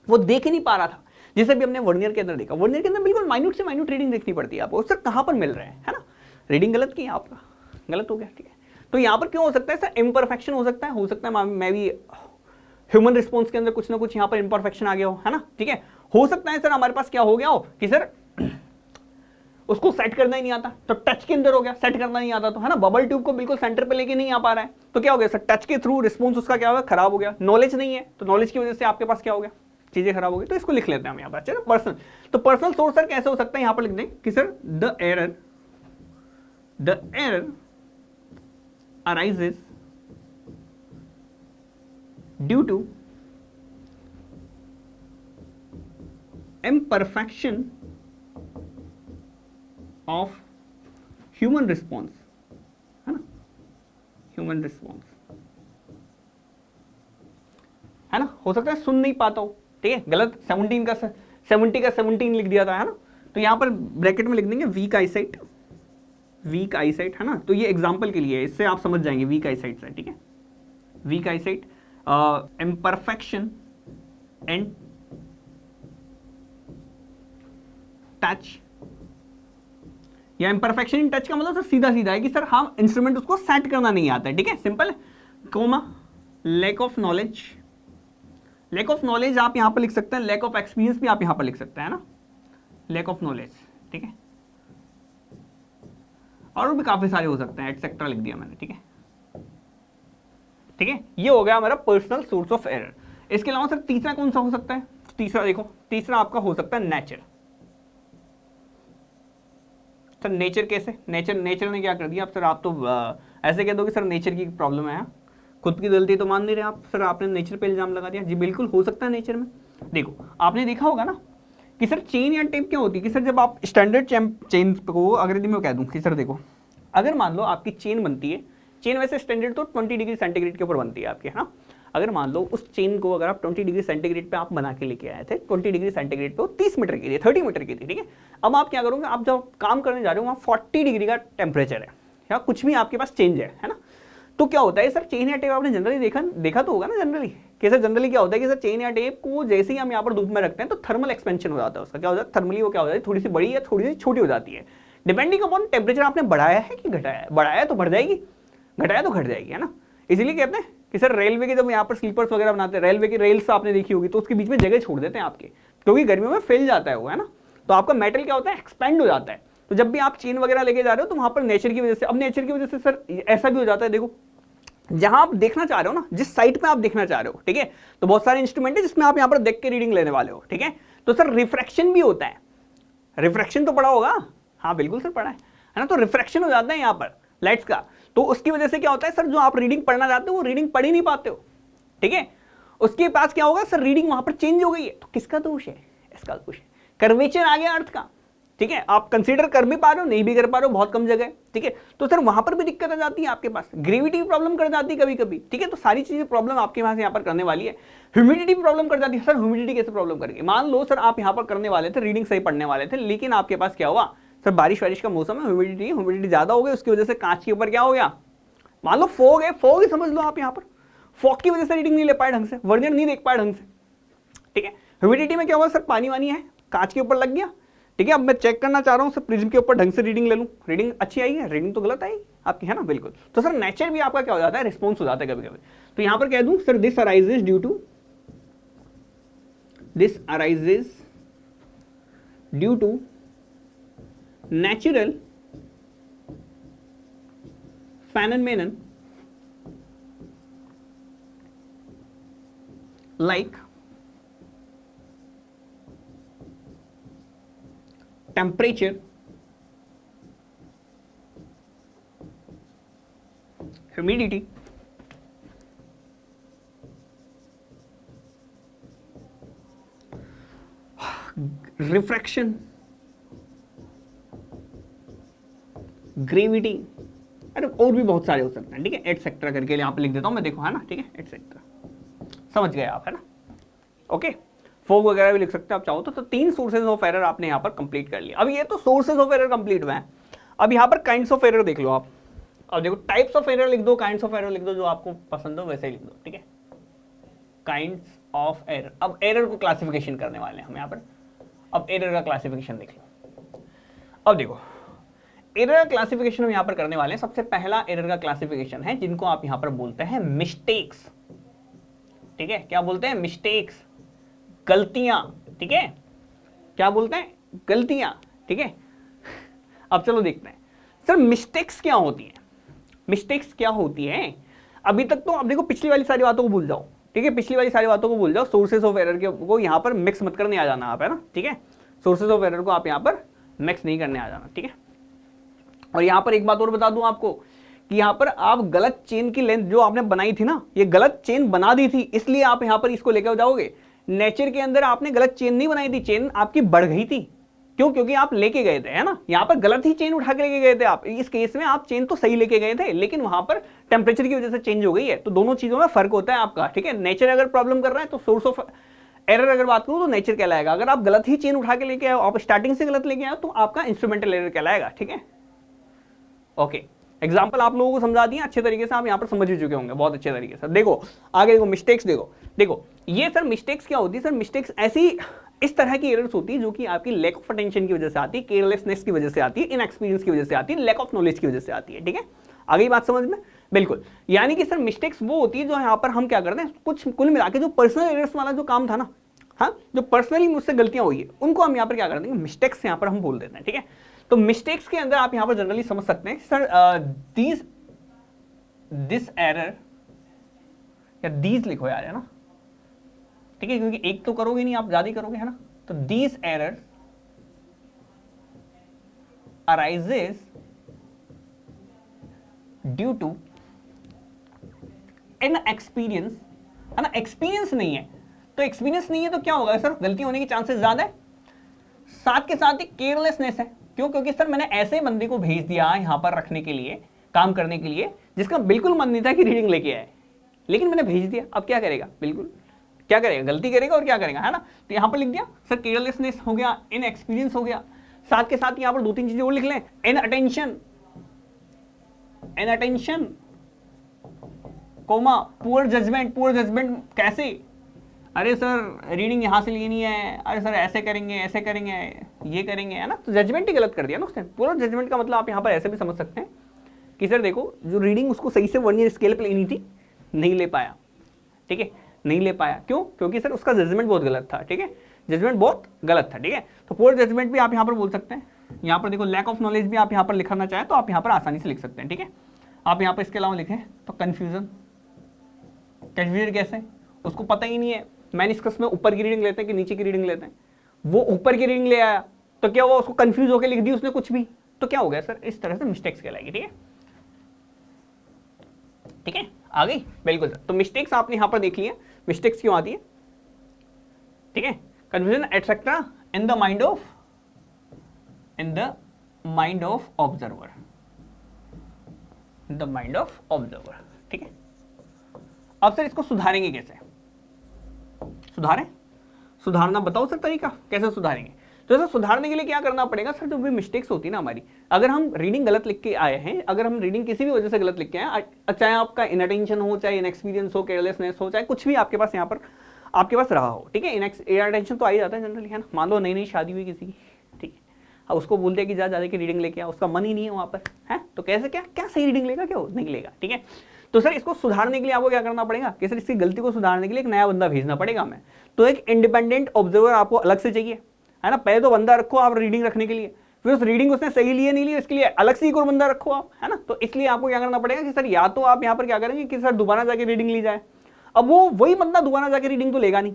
वो देख ही नहीं पा रहा था। जैसे भी हमने वर्नियर के अंदर देखा, वर्नियर के अंदर बिल्कुल माइन्यूट से माइन्यूट रीडिंग देखनी पड़ती है आपको, सर कहां पर मिल रहे हैं, है ना, रीडिंग गलत की आपका, गलत हो गया, ठीक है। तो यहां पर क्यों हो सकता है सर, इम्परफेक्शन हो सकता है मैं भी ह्यूमन रिस्पॉन्स के अंदर कुछ ना कुछ यहां पर इंपरफेक्शन आ गया हो, है ना, ठीक है। हो सकता है सर हमारे पास क्या हो गया हो कि सर उसको सेट करना ही नहीं आता, तो टच के अंदर हो गया, सेट करना नहीं आता, तो है ना, बबल ट्यूब को बिल्कुल सेंटर पे लेके नहीं आ पा रहा है, तो क्या हो गया सर, टच के थ्रू रिस्पॉन्स उसका क्या हो गया, खराब हो गया, नॉलेज नहीं है, तो नॉलेज की वजह से आपके पास क्या हो गया, चीजें खराब हो गई। तो इसको लिख लेते हैं हम यहाँ पर, चलो पर्सनल। तो पर्सनल सोर्स सर कैसे हो सकता है, यहां पर लिख दें कि sir the error arises due to imperfection of human response, है ना, ह्यूमन रिस्पॉन्स, है ना, हो सकता है सुन नहीं पाता हो, ठीक है, गलत 70 का 17 लिख दिया था, है ना, तो यहां पर ब्रैकेट में लिख देंगे वीक आईसाइट, है ना, तो ये एग्जांपल के लिए है, इससे आप समझ जाएंगे वीक आईसाइट से, ठीक है, weak eyesight, imperfection and touch, या imperfection in टच का मतलब सर सीधा सीधा है कि सर हम इंस्ट्रूमेंट उसको सेट करना नहीं आता है, ठीक है, सिंपल है, कोमा लैक ऑफ नॉलेज, आप यहां पर लिख सकते हैं, लैक ऑफ एक्सपीरियंस भी आप यहां पर लिख सकते हैं ना, लैक ऑफ नॉलेज, ठीक है, और भी काफी सारे हो सकते हैं, एटसेट्रा लिख दिया मैंने, ठीक है, ठीक है, ये हो गया हमारा पर्सनल सोर्स ऑफ एरर। इसके अलावा सर तीसरा कौन सा हो सकता है, तीसरा देखो, तीसरा आपका हो सकता है नेचर। सर नेचर कैसे, नेचर ने क्या कर दिया, अब सर आप तो ऐसे कह दो कि सर नेचर की प्रॉब्लम है, खुद की गलती तो मान नहीं रहे आप, सर आपने नेचर पे इल्जाम लगा दिया। जी बिल्कुल हो सकता है नेचर में, देखो आपने देखा होगा ना कि सर चेन या टेप क्या होती है कि सर जब आप स्टैंडर्ड चेन को, अगर यदि मैं कह दूं कि सर देखो, अगर मान लो आपकी चेन बनती है, चेन वैसे स्टैंडर्ड तो 20 डिग्री सेंटीग्रेड के ऊपर बनती है आपके, है ना, अगर मान लो उस चेन को अगर आप 20 डिग्री सेंटीग्रेड पे आप बना के लेके आए थे, 20 डिग्री सेंटीग्रेड पे वो 30 मीटर की थी, 30 मीटर की थी, ठीक है। अब आप क्या करोगे, आप जब काम करने जा रहे हो वहाँ 40 डिग्री का टेम्परेचर है या कुछ भी आपके पास चेंज है ना, तो क्या होता है सर, चेन या टेप आपने जनरली देखा तो होगा ना, जनरली कि सर जनरली क्या होता है कि सर चेन या टेप को जैसे ही हम यहाँ पर धूप में रखते हैं तो थर्मल एक्सपेंशन हो जाता है उसका, क्या हो जाता है थर्मली वो क्या हो जाती है थोड़ी सी बड़ी या थोड़ी सी छोटी हो जाती है, डिपेंडिंग अपॉन टेम्परेचर आपने बढ़ाया है कि घटाया है। बढ़ाया तो बढ़ जाएगी, घटाया तो घट जाएगी, है ना। इसीलिए कहते हैं कि सर रेलवे के जब यहाँ पर स्लीपर्स वगैरह बनाते हैं, रेलवे की रेल्स आपने देखी होगी तो उसके बीच में जगह छोड़ देते हैं आपके, क्योंकि गर्मियों में फैल जाता है वो, है ना। तो आपका मेटल क्या होता है एक्सपेंड हो जाता है। तो जब भी आप चेन वगैरह लेके जा रहे हो तो वहां पर नेचर की वजह से, अब नेचर की वजह से सर ऐसा भी हो जाता है, देखो जहां आप देखना चाह रहे हो ना, जिस साइट पे आप देखना चाह रहे हो, ठीक है, तो बहुत सारे इंस्ट्रूमेंट है जिसमें आप यहाँ पर देख के रीडिंग लेने वाले हो, ठीक है। तो सर रिफ्रैक्शन भी होता है, रिफ्रैक्शन तो पड़ा होगा, हाँ बिल्कुल सर पड़ा है ना। तो रिफ्रैक्शन हो जाता है यहाँ पर लाइट्स का, तो उसकी वजह से क्या होता है सर, जो आप रीडिंग पढ़ना चाहते हो वो रीडिंग पढ़ ही नहीं पाते हो, ठीक है। उसके पास क्या होगा सर, रीडिंग वहां पर चेंज हो गई है, तो किसका दोष है, इसका दोष है, कर्वेचर आ गया अर्थ का, ठीक है। आप कंसीडर कर भी पा रहे हो, नहीं भी कर पा रहे हो, बहुत कम जगह है, ठीक है। तो सर वहां पर भी दिक्कत आ जाती है आपके पास, ग्रेविटी प्रॉब्लम कर जाती है कभी कभी, ठीक है। तो सारी चीजें प्रॉब्लम आपके पास यहाँ पर करने वाली है। ह्यूमिडिटी प्रॉब्लम कर जाती है, सर ह्यूमिडिटी कैसे प्रॉब्लम करेगी, मान लो सर आप यहाँ पर करने वाले थे, रीडिंग सही पढ़ने वाले थे, लेकिन आपके पास क्या हुआ सर, बारिश वारिश का मौसम है, ह्यूमिडिटी ज्यादा हो गई, उसकी वजह से कांच के ऊपर क्या हो गया, मान लो फॉग है, फॉग ही समझ लो आप, यहाँ पर फॉग की वजह से रीडिंग नहीं ले पाए ढंग से, वर्नियर नहीं देख पाए ढंग से, ठीक है। ह्यूमिडिटी में क्या होगा सर, पानी वानी है कांच के ऊपर लग गया, ठीक है। अब मैं चेक करना चाह रहा हूं सर प्रिज्म के ऊपर ढंग से रीडिंग ले लूं, रीडिंग अच्छी आई है, रीडिंग तो गलत आई आपकी, है ना, बिल्कुल। तो सर नेचर भी आपका क्या हो जाता है, रिस्पॉन्स हो जाता है कभी कभी। तो यहां पर कह दूं sir, this arises due to natural phenomenon like temperature, humidity, refraction, gravity, अरे और भी बहुत सारे हो सकते हैं, ठीक है। एटसेट्रा करके यहाँ पे लिख देता हूँ मैं, देखो है ना, ठीक है, एटसेट्रा, समझ गए आप, है ना, ओके। फोग वगैरह भी लिख सकते हैं आप चाहो तो 3 सोर्सेज ऑफ एरर आपने यहाँ पर कंप्लीट कर लिया। अब ये तो सोर्सेज ऑफ एरर कंप्लीट हुए हैं, अब यहाँ पर काइंड्स ऑफ एरर देख लो आप। अब देखो टाइप्स ऑफ एरर लिख दो, काइंड्स ऑफ एरर लिख दो, जो आपको पसंद हो वैसे ही लिख दो, ठीक है। काइंड्स ऑफ एरर, अब एरर को क्लासिफिकेशन करने वाले हैं हम यहाँ पर। अब एरर का क्लासिफिकेशन देख लो। अब देखो एरर क्लासिफिकेशन हम यहां पर करने वाले हैं। सबसे पहला एरर का क्लासिफिकेशन है जिनको आप यहां पर बोलते हैं मिस्टेक्स, ठीक है। क्या बोलते हैं, मिस्टेक्स, गलतियां, ठीक है। क्या बोलते हैं, गलतियां, ठीक है। अब चलो देखते हैं सर मिस्टेक्स क्या होती है, मिस्टेक्स क्या होती है। अभी तक तो अब देखो पिछली वाली सारी बातों को भूल जाओ, ठीक है, पिछली वाली सारी बातों को भूल जाओ, सोर्सेज ऑफ एरर को यहां पर मिक्स मत करने आ जाना आप, है ना, ठीक है। सोर्सेज ऑफ एरर को आप यहां पर मिक्स नहीं करने आ जाना, ठीक है। और यहां पर एक बात और बता दूं आपको कि यहां पर आप गलत चेन की लेंथ जो आपने बनाई थी ना, ये गलत चेन बना दी थी, इसलिए आप यहां पर इसको लेकर जाओगे। नेचर के अंदर आपने गलत चेन नहीं बनाई थी, चेन आपकी बढ़ गई थी, क्यों, क्योंकि आप लेके गए थे, है ना, यहां पर गलत ही चेन उठा के लेके गए थे आप। इस केस में आप चेन तो सही लेके गए थे, लेकिन वहां पर टेम्परेचर की वजह से चेंज हो गई है। तो दोनों चीजों में फर्क होता है आपका, ठीक है। नेचर अगर प्रॉब्लम कर रहा है तो सोर्स ऑफ एरर अगर बात करूं तो नेचर कहलाएगा। अगर आप गलत ही चेन उठा के लेके आए, आप स्टार्टिंग से गलत लेके आए, तो आपका इंस्ट्रूमेंटल एरर कहलाएगा, ठीक है। ओके, एग्जाम्पल आप लोगों को समझा दिया अच्छे तरीके से, आप यहां पर समझ ही चुके होंगे बहुत अच्छे तरीके से। देखो आगे देखो मिस्टेक्स, देखो ये सर मिस्टेक्स क्या होती है सर, मिस्टेक्स ऐसी इस तरह की एरर्स होती है जो कि आपकी लैक ऑफ अटेंशन की वजह से आती है, केयरलेसनेस की वजह से आती है, इनएक्सपीरियंस की वजह से आती है, लैक ऑफ नॉलेज की वजह से आती है, ठीक है। आगे बात समझ में, बिल्कुल। यानी कि सर मिस्टेक्स वो होती है जो यहाँ पर हम क्या करते हैं, कुछ कुल मिला के जो पर्सनल एरर्स वाला जो काम था ना, हाँ, जो पर्सनली मुझसे गलतियां हुई है उनको हम यहाँ पर क्या कर देंगे, मिस्टेक्स यहाँ पर हम बोल देते हैं, ठीक है। तो मिस्टेक्स के अंदर आप यहां पर जनरली समझ सकते हैं सर दिस एरर या दीज लिखो यार, है ना, ठीक है, क्योंकि एक तो करोगे नहीं आप, ज्यादा ही करोगे, है ना। तो these error arises due to an experience, है ना। एक्सपीरियंस नहीं है तो क्या होगा सर, गलती होने के चांसेस ज्यादा है। साथ के साथ ही केयरलेसनेस है, क्यों, क्योंकि सर मैंने ऐसे बंदे को भेज दिया यहां पर रखने के लिए, काम करने के लिए, जिसका बिल्कुल मन नहीं था कि रीडिंग लेके आए, लेकिन मैंने भेज दिया। अब क्या करेगा, बिल्कुल क्या करेगा, गलती करेगा और क्या करेगा, है ना। तो यहां पर लिख दिया सर केयरलेसनेस हो गया, इन एक्सपीरियंस हो गया। साथ के साथ यहां पर 2-3 चीजें और लिख लें, इन अटेंशन कोमा पुअर जजमेंट कैसे, अरे सर रीडिंग यहाँ से लेनी है, अरे सर ऐसे करेंगे ये करेंगे, है ना, तो जजमेंट ही गलत कर दिया ना उसने। पूरा जजमेंट का मतलब आप यहाँ पर ऐसे भी समझ सकते हैं कि सर देखो जो रीडिंग उसको सही से वर्नियर स्केल पे लेनी थी नहीं ले पाया, ठीक है, नहीं ले पाया, क्यों, क्योंकि सर उसका जजमेंट बहुत गलत था, ठीक है, जजमेंट बहुत गलत था, ठीक है। तो पुअर जजमेंट भी आप यहाँ पर बोल सकते हैं। यहाँ पर देखो लैक ऑफ नॉलेज भी आप यहाँ पर लिखना चाहें तो आप यहाँ पर आसानी से लिख सकते हैं, ठीक है। आप यहाँ पर इसके अलावा लिखें तो कंफ्यूजन कैसे, उसको पता ही नहीं है मैनिस्कस में ऊपर की रीडिंग लेते हैं कि नीचे की रीडिंग लेते हैं, वो ऊपर की रीडिंग ले आया तो क्या हुआ, उसको कंफ्यूज होकर लिख दी उसने कुछ भी, तो क्या हो गया सर, इस तरह से मिस्टेक्स कहलाएगी, ठीक है, ठीक है, आ गई, बिल्कुल सर। तो मिस्टेक्स आपने यहां पर देख लिया, मिस्टेक्स क्यों आती है, ठीक है, confusion etcetera in the mind of observer, ठीक है। अब सर इसको सुधारेंगे कैसे, सुधारना बताओ सर तरीका कैसे सुधारेंगे। तो सर सुधारने के लिए क्या करना पड़ेगा सर, जो भी मिस्टेक्स होती है ना हमारी, अगर हम रीडिंग गलत लिख के आए हैं, अगर हम रीडिंग किसी भी वजह से गलत लिख के आए, चाहे आपका इनअटेंशन हो, चाहे इनएक्सपीरियंस हो, केयरलेसनेस हो, चाहे कुछ भी आपके पास यहाँ पर आपके पास रहा हो, ठीक है, इनअटेंशन तो आ ही जाता है जनरली, है ना, मान लो नई शादी हुई किसी की, ठीक है, अब उसको बोलते हैं कि जा की रीडिंग लेके आ, उसका मन ही नहीं है वहाँ पर, है, तो कैसे क्या सही रीडिंग लेगा, क्या नहीं लेगा, ठीक है। तो सर इसको सुधारने के लिए आपको क्या करना पड़ेगा कि सर इसकी गलती को सुधारने के लिए एक नया बंदा भेजना पड़ेगा हमें। तो एक इंडिपेंडेंट ऑब्जर्वर आपको अलग से चाहिए, है ना, पहले तो बंदा रखो आप रीडिंग रखने के लिए, फिर उस रीडिंग उसने सही लिए नहीं लिए इसके लिए अलग से एक और बंदा रखो आप, है ना। तो इसलिए आपको क्या करना पड़ेगा कि सर या तो आप यहाँ पर क्या करेंगे कि सर दोबारा जाके रीडिंग ली जाए, अब वो वही बंदा दोबारा जाके रीडिंग तो लेगा नहीं,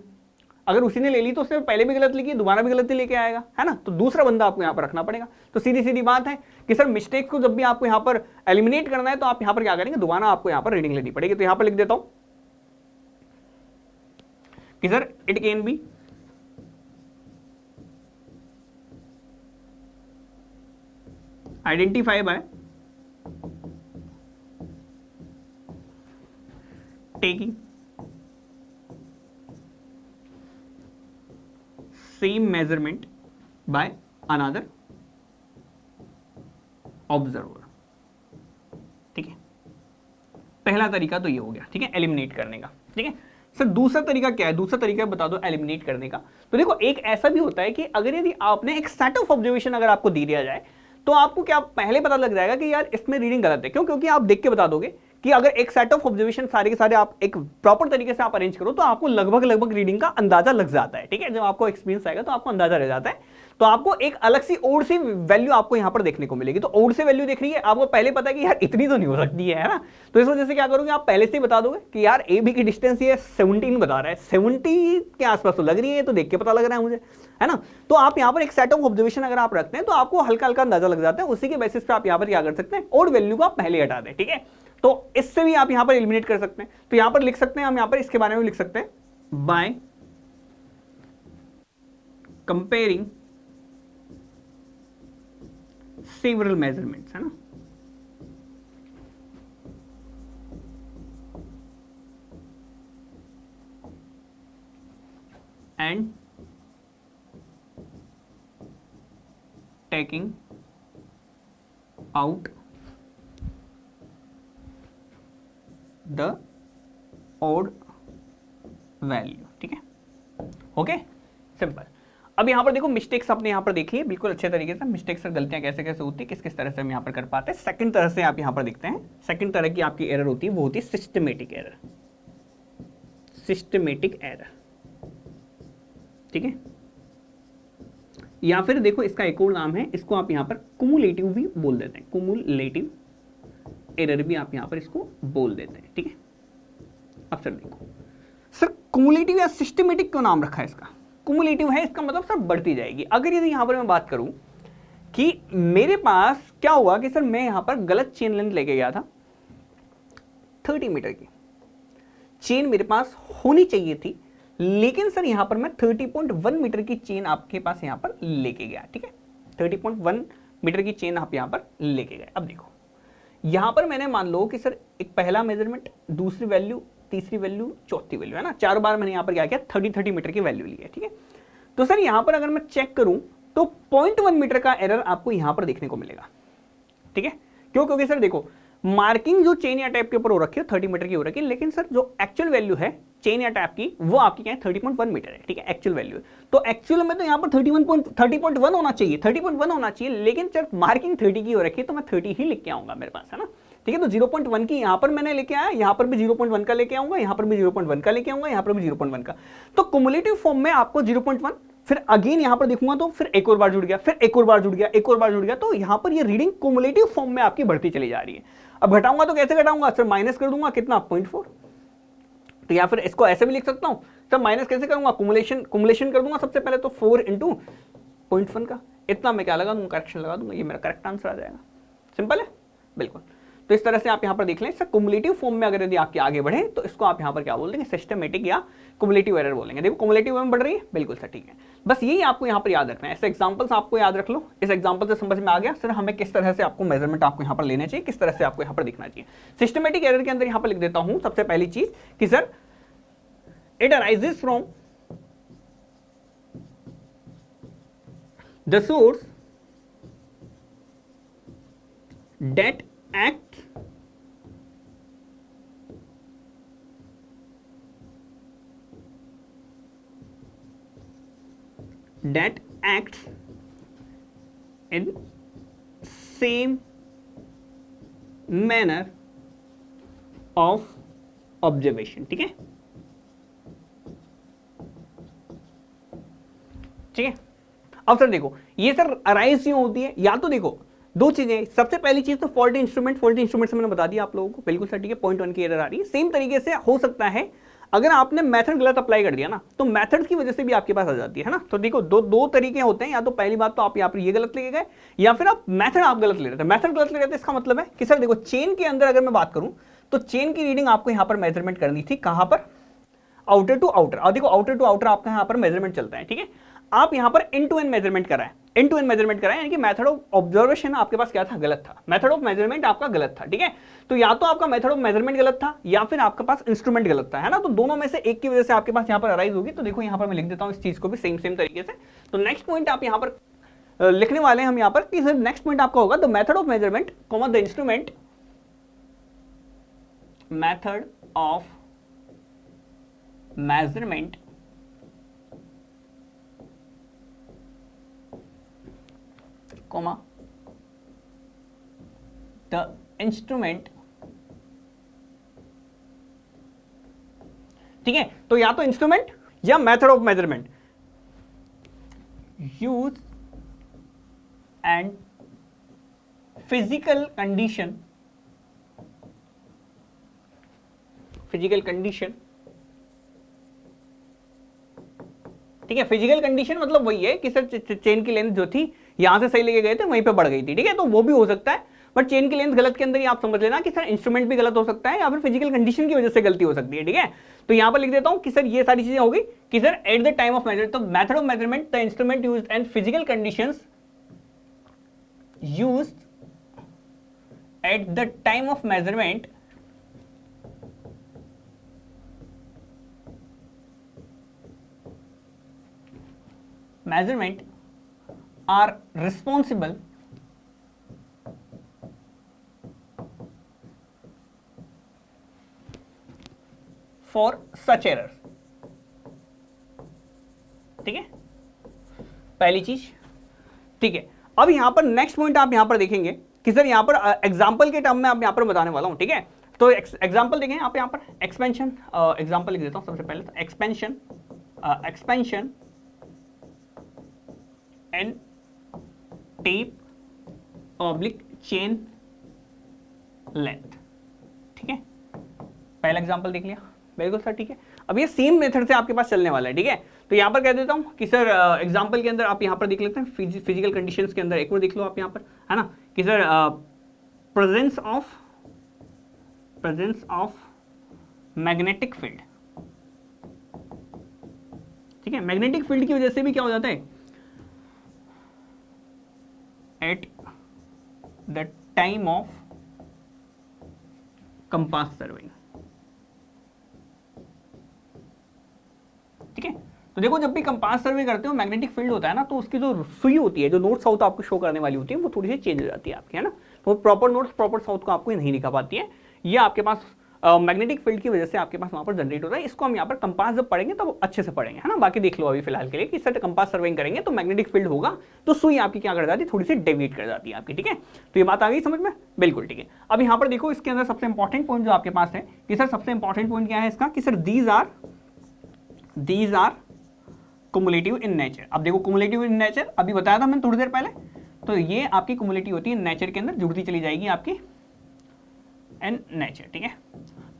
अगर उसी ने ले ली तो उसने पहले भी गलत लिखी, दोबारा भी गलती लेके आएगा, है ना, तो दूसरा बंदा आपको यहाँ पर रखना पड़ेगा। तो सीधी बात है कि सर मिस्टेक को जब भी आपको यहाँ पर एलिमिनेट करना है तो आप यहाँ पर क्या करेंगे, दोबारा आपको यहाँ पर रीडिंग लेनी पड़ेगी। तो यहाँ पर लिख देता हूं कि sir it can be identify by taking same measurement by another observer, ठीक है, पहला तरीका तो ये हो गया, ठीक है, एलिमिनेट करने का, ठीक है। सर दूसरा तरीका क्या है, दूसरा तरीका बता दो एलिमिनेट करने का। तो देखो एक ऐसा भी होता है कि अगर यदि आपने एक सेट ऑफ ऑब्जर्वेशन अगर आपको दे दिया जाए तो आपको क्या पहले पता लग जाएगा कि यार इसमें रीडिंग गलत है, क्यों, क्योंकि आप देख के बता दोगे कि अगर एक सेट ऑफ ऑब्जर्वेशन सारे के सारे आप एक प्रॉपर तरीके से आप अरेंज करो तो आपको लगभग रीडिंग का अंदाजा लग जाता है, ठीक है, जब आपको एक्सपीरियंस आएगा तो आपको अंदाजा रह जाता है, तो आपको एक अलग सी ओड सी वैल्यू आपको यहां पर देखने को मिलेगी। तो ओड से वैल्यू देख रही है, आपको पहले पता है कि यार इतनी तो नहीं हो सकती है ना, तो इस वजह से क्या करोगे आप पहले से ही बता दोगे कि यार ए बी की डिस्टेंस ये 17 बता रहा है, 70 के आसपास तो लग रही है, तो देख के पता लग रहा है मुझे, है ना। तो आप यहाँ पर एक सेट ऑफ ऑब्जर्वेशन अगर आप रखते हैं तो आपको हल्का हल्का अंदाजा लग जाता है, उसी के बेसिस पे आप यहाँ पर क्या कर सकते हैं, ओड वैल्यू को आप पहले हटा दें, ठीक है। तो इससे भी आप यहां पर एलिमिनेट कर सकते हैं। तो यहां पर लिख सकते हैं हम, यहां पर इसके बारे में लिख सकते हैं बाय कंपेयरिंग सेवरल मेजरमेंट्स, है ना, and taking out the odd value, ठीक है, ओके, सिंपल। अब यहां पर देखो मिस्टेक्स आपने यहां पर देखी है बिल्कुल अच्छे तरीके से, मिस्टेक्स और गलतियां कैसे कैसे होती है, किस किस तरह से हम यहां पर कर पाते हैं। सेकंड तरह से आप यहां पर देखते हैं, सेकंड तरह की आपकी एरर होती है वो होती है सिस्टमेटिक एरर, ठीक है, या फिर देखो इसका एक और नाम है, इसको आप यहां पर कुमुलेटिव भी बोल देते हैं, कुमुलेटिव एरर भी आप यहां पर इसको बोल देते हैं, ठीक है। अब सर देखो सर कुमुलेटिव या सिस्टमेटिक क्यों नाम रखा है इसका, कुमुलेटिव है इसका मतलब सर बढ़ती जाएगी। अगर यदि यहां पर मैं बात करूं कि मेरे पास क्या हुआ कि सर मैं यहां पर गलत चेन लेंथ लेके गया था, 30 मीटर की चेन मेरे पास होनी चाहिए थी, लेकिन सर यहां पर मैं 30.1 मीटर की चेन आपके पास यहां पर लेके गया, ठीक है, 30.1 मीटर की चेन आप यहां पर लेके गए। अब देखो यहां पर मैंने मान लो कि सर एक पहला मेजरमेंट, दूसरी वैल्यू, तीसरी वैल्यू, चौथी वैल्यू, है ना, 4 बार मैंने यहां पर क्या किया, 30 मीटर की वैल्यू ली है, ठीक है। तो सर यहां पर अगर मैं चेक करूं तो 0.1 मीटर का एरर आपको यहां पर देखने को मिलेगा, ठीक है, क्यों, क्योंकि सर देखो मार्किंग जो चेन या टैप के ऊपर हो रखी है 30 मीटर की हो रखी है, लेकिन सर जो एक्चुअल वैल्यू है चेन या टैप की वो आपकी क्या है 30.1 मीटर है, ठीक है, एक्चुअल वैल्यू है। तो एक्चुअल में तो यहाँ पर 30.1 होना चाहिए, 30.1 होना चाहिए, लेकिन सर मार्किंग 30 की हो रखी है तो मैं 30 ही लिख के आऊंगा मेरे पास, है ना, ठीक है। तो 0.1 की यहाँ पर मैंने लेके आया, यहाँ पर भी 0.1 का लेके आऊंगा, यहाँ पर भी 0.1 का लेके आऊंगा, यहाँ पर भी 0.1 का। तो कुमुलेटिव फॉर्म में आपको 0.1, फिर अगेन यहां पर देखूंगा तो फिर एक और बार जुड़ गया, फिर एक और बार जुड़ गया, एक और बार जुड़ गया, तो यहां पर ये रीडिंग कुमुलेटिव फॉर्म में आपकी बढ़ती चली जा रही है। अब घटाऊंगा तो कैसे घटाऊंगा सर, माइनस कर दूंगा कितना 0.4, तो या फिर इसको ऐसे भी लिख सकता हूं सर, माइनस कैसे करूंगा, कुमुलेशन कर दूंगा सबसे पहले, तो 4 इंटू 0.1 का इतना मैं क्या लगा दूंगा, करेक्शन लगा दूंगा, ये मेरा करेक्ट आंसर आ जाएगा। सिंपल है बिल्कुल। तो इस तरह से आप यहां पर देख लें, सर कुमुलेटिव फॉर्म में अगर यदि आपके आगे बढ़े तो इसको आप यहां पर क्या बोल देंगे, सिस्टमेटिक या कुमुलेटिव एरर बोलेंगे। देखो कुमुलेटिव में बढ़ रही है, बिल्कुल सर, ठीक है। बस यही आपको यहां पर याद रखना है, ऐसे एग्जांपल्स आपको याद रख लो। इस एग्जांपल से समझ में आ गया सर हमें किस तरह से आपको मेजरमेंट आपको यहां पर लेना चाहिए, किस तरह से आपको यहां पर दिखना चाहिए। सिस्टमेटिक एरर के अंदर यहां पर लिख देता हूं सबसे पहली चीज कि sir it arises from the source that acts in same manner of observation, ठीक है, ठीक है। अब सर देखो ये सर अराइज क्यों होती है, या तो देखो दो चीजें, सबसे पहली चीज तो फॉल्टी इंस्ट्रूमेंट से मैंने बता दिया आप लोगों को, बिल्कुल सर, ठीक है, 0.1 की एरर आ रही है। सेम तरीके से हो सकता है अगर आपने मेथड गलत अप्लाई कर दिया ना, तो मेथड की वजह से भी आपके पास आ जाती है ना। तो देखो दो तरीके होते हैं, या तो पहली बात तो आप यहाँ पर ये गलत लेके गए, या फिर आप मेथड आप गलत ले रहे थे। मेथड गलत ले रहे थे इसका मतलब है कि सर देखो चेन के अंदर अगर मैं बात करूं तो चेन की रीडिंग आपको यहाँ पर मेजरमेंट करनी थी, कहां पर, आउटर टू आउटर। और देखो आउटर टू आउटर आपका यहाँ पर मेजरमेंट चलता है, ठीक है। आप यहां पर एंड टू एंड मेजरमेंट कराएं, एंड टू एंड मेजरमेंट कराएं, यानी कि मेथड ऑफ ऑब्जर्वेशन आपके पास क्या था, गलत था, मेथड ऑफ मेजरमेंट आपका गलत था, ठीक है। तो या तो आपका मेथड ऑफ मेजरमेंट गलत था या फिर आपके पास इंस्ट्रूमेंट गलत था, है ना। तो दोनों में से एक की वजह से आपके पास यहां पर अराइज होगी। तो देखो यहां पर मैं लिख देता हूं इस चीज को भी सेम तरीके से। तो नेक्स्ट पॉइंट आप यहां पर लिखने वाले हैं हम यहां पर कि सर नेक्स्ट पॉइंट आपका होगा the method of measurement comma the instrument, method of measurement comma the instrument, ठीक है। तो या तो इंस्ट्रूमेंट या method of measurement, use and physical condition, ठीक है। फिजिकल कंडीशन मतलब वही है कि सर चेन की लेंथ जो थी यहां से सही लेके गए थे वहीं पे बढ़ गई थी, ठीक है। तो वो भी हो सकता है, बट चेन की लेंथ गलत के अंदर ही आप समझ लेना कि सर इंस्ट्रूमेंट भी गलत हो सकता है या फिर फिजिकल कंडीशन की वजह से गलती हो सकती है, ठीक है। तो यहां पर लिख देता हूं कि सर ये सारी चीजें होगी कि sir at the time of measurement, तो method of measurement the instrument used and physical conditions used at the time of measurement are responsible for such errors, ठीक है, पहली चीज, ठीक है। अब यहां पर नेक्स्ट पॉइंट आप यहां पर देखेंगे कि सर यहां पर एग्जांपल के टर्म में आप यहां पर बताने वाला हूं, ठीक है। तो एग्जांपल देखें आप यहां पर एक्सपेंशन, एग्जांपल लिख देता हूं सबसे पहले, तो expansion and tape oblique chain length, ठीक है। पहला एग्जांपल देख लिया, बिल्कुल सर, ठीक है। अब ये सेम मेथड से आपके पास चलने वाला है, ठीक है। तो यहां पर कह देता हूं कि सर एग्जांपल के अंदर आप यहां पर देख लेते हैं, फिजिकल कंडीशंस के अंदर एक और देख लो आप यहां पर, है ना, कि sir presence of magnetic field, ठीक है। मैग्नेटिक फील्ड की वजह से भी क्या हो जाता है, eight the time of compass serving, ठीक है। तो देखो जब भी कंपास सर्वे करते हो मैग्नेटिक फील्ड होता है ना, तो उसकी जो सुई होती है, जो नॉर्थ साउथ आपको शो करने वाली होती है, वो थोड़ी सी चेंज हो जाती है आपकी, है ना। तो प्रॉपर नॉर्थ प्रॉपर साउथ को आपको नहीं दिखा पाती है। ये आपके पास मैग्नेटिक फील्ड की वजह से आपके पास वहां पर जनरेट होता है। इसको हम यहाँ पर कंपास जब पढ़ेंगे तब तो अच्छे से पढ़ेंगे, है ना। बाकी देख लो अभी फिलहाल के लिए कि सर कंपास सर्विंग करेंगे तो मैग्नेटिक फील्ड होगा तो सुई आपकी क्या कर जाती है, थोड़ी सी डेविएट कर जाती है आपकी, ठीक है। तो ये बात आ गई समझ में, बिल्कुल ठीक है। अब यहाँ पर देखो इसके अंदर सबसे इंपॉर्टेंट पॉइंट जो आपके पास है कि सर सबसे इंपॉर्टेंट पॉइंट क्या है इसका कि sir these are cumulative in nature. अब देखो कुमुलेटिव इन नेचर अभी बताया था मैंने थोड़ी देर पहले, तो ये आपकी कुमुलेटिव होती है नेचर के अंदर, जुड़ती चली जाएगी आपकी एन नेचर, ठीक है।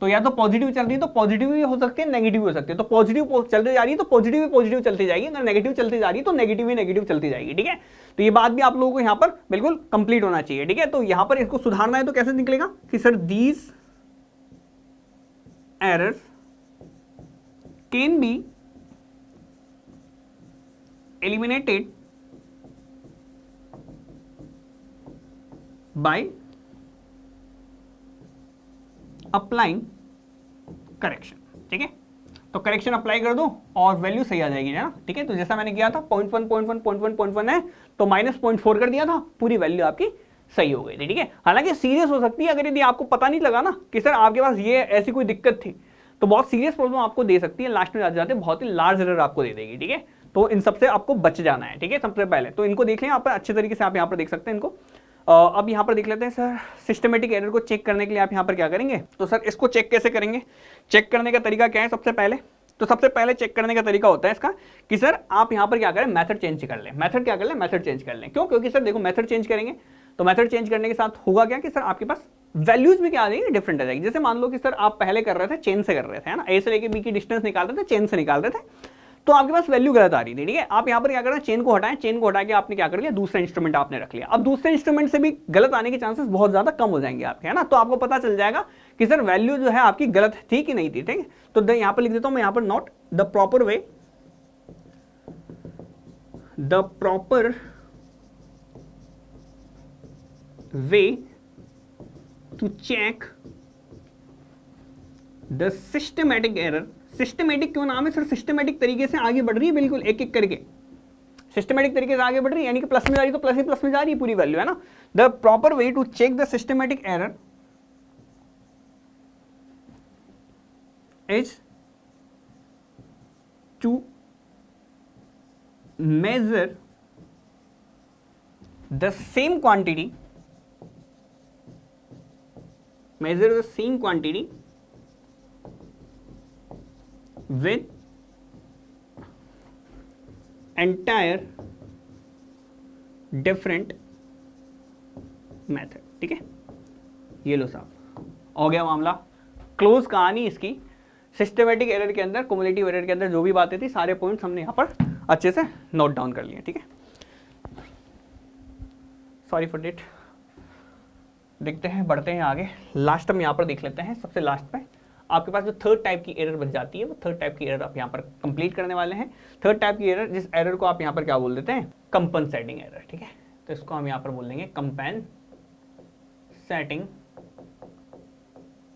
तो या तो पॉजिटिव चल रही है तो पॉजिटिव भी हो सकती है, नेगेटिव भी हो सकती है। तो पॉजिटिव चलती जा रही है तो पॉजिटिव भी पॉजिटिव चलती जाएगी, अगर नेगेटिव चलती जा रही है तो नेगेटिव भी नेगेटिव चलती जाएगी, ठीक है। तो ये बात भी आप लोगों को यहाँ पर बिल्कुल कंप्लीट होना चाहिए, ठीक है। तो यहाँ पर इसको सुधारना है तो कैसे निकलेगा कि sir these errors can be eliminated by applying correction, ठीक है। तो करेक्शन अप्लाई कर दो और वैल्यू सही आ जाएगी ना, ठीक है। तो जैसा मैंने किया था 0.1 है तो -0.4 कर दिया था, पूरी वैल्यू आपकी सही हो गई थी, ठीक है। हालांकि सीरियस हो सकती है अगर यदि आपको पता नहीं लगा ना कि सर आपके पास ये ऐसी कोई दिक्कत थी, तो बहुत सीरियस प्रॉब्लम आपको दे सकती है, लास्ट में जाते जाते बहुत ही लार्ज एरर आपको दे देगी, ठीक है। तो इन सबसे आपको बच जाना है, ठीक है। सबसे पहले तो इनको देख लें आप अच्छे तरीके से, आप यहाँ पर देख सकते हैं इनको। अब यहाँ पर देख लेते हैं सर सिस्टमेटिक एरर को चेक करने के लिए आप यहाँ पर क्या करेंगे, तो सर इसको चेक कैसे करेंगे। चेक करने का तरीका क्या है, सबसे पहले चेक करने का तरीका होता है इसका कि सर आप यहाँ पर क्या करें, मेथड चेंज कर लें। मेथड चेंज कर लें। क्यों? क्योंकि सर देखो मेथड चेंज करेंगे तो मेथड चेंज करने के साथ होगा क्या कि सर आपके पास वैल्यूज भी क्या आ जाएगी, डिफरेंट आ जाएगी। जैसे मान लो कि सर आप पहले कर रहे थे चेन से कर रहे थे, है ना, ए से लेके बी की डिस्टेंस निकाल रहे थे, चेन से निकाल रहे थे, तो आपके पास वैल्यू गलत आ रही थी, ठीक है। आप यहाँ पर क्या करें, चेन को हटा के आपने क्या कर लिया, दूसरा इंस्ट्रूमेंट आपने रख लिया। अब दूसरे इंस्ट्रूमेंट से भी गलत आने के चांसेस बहुत ज्यादा कम हो जाएंगे आपके, है ना। तो आपको पता चल जाएगा कि सर वैल्यू जो है आपकी गलत थी कि नहीं थी, ठीक है। तो यहाँ पर लिख देता हूं मैं यहाँ पर note the proper way to check the systematic error. Systematic क्यों नाम है सर, सिस्टमैटिक तरीके से आगे बढ़ रही है, बिल्कुल एक एक करके सिस्टमैटिक तरीके से आगे बढ़ रही है, यानी कि प्लस में जा रही है तो प्लस ही प्लस में जा रही है पूरी वैल्यू, है ना। The proper way to check the systematic error is to measure the same quantity with entire different method, ठीक है। ये लो साहब, हो गया मामला क्लोज। कहानी इसकी सिस्टमेटिक एरर के अंदर, क्युमुलेटिव एरर के अंदर जो भी बातें थी, सारे पॉइंट्स हमने यहाँ पर अच्छे से नोट डाउन कर लिए, ठीक है। सॉरी फॉर डेट, देखते हैं, बढ़ते हैं आगे। लास्ट हम यहाँ पर देख लेते हैं, सबसे लास्ट पे आपके पास जो थर्ड टाइप की एरर बच जाती है, वो थर्ड टाइप की एरर आप यहाँ पर कंप्लीट करने वाले हैं। थर्ड टाइप की एरर, जिस एरर को आप यहाँ पर क्या बोल देते हैं, कंपनसेटिंग एरर, ठीक है। तो इसको हम यहाँ पर बोल देंगे कंपनसेटिंग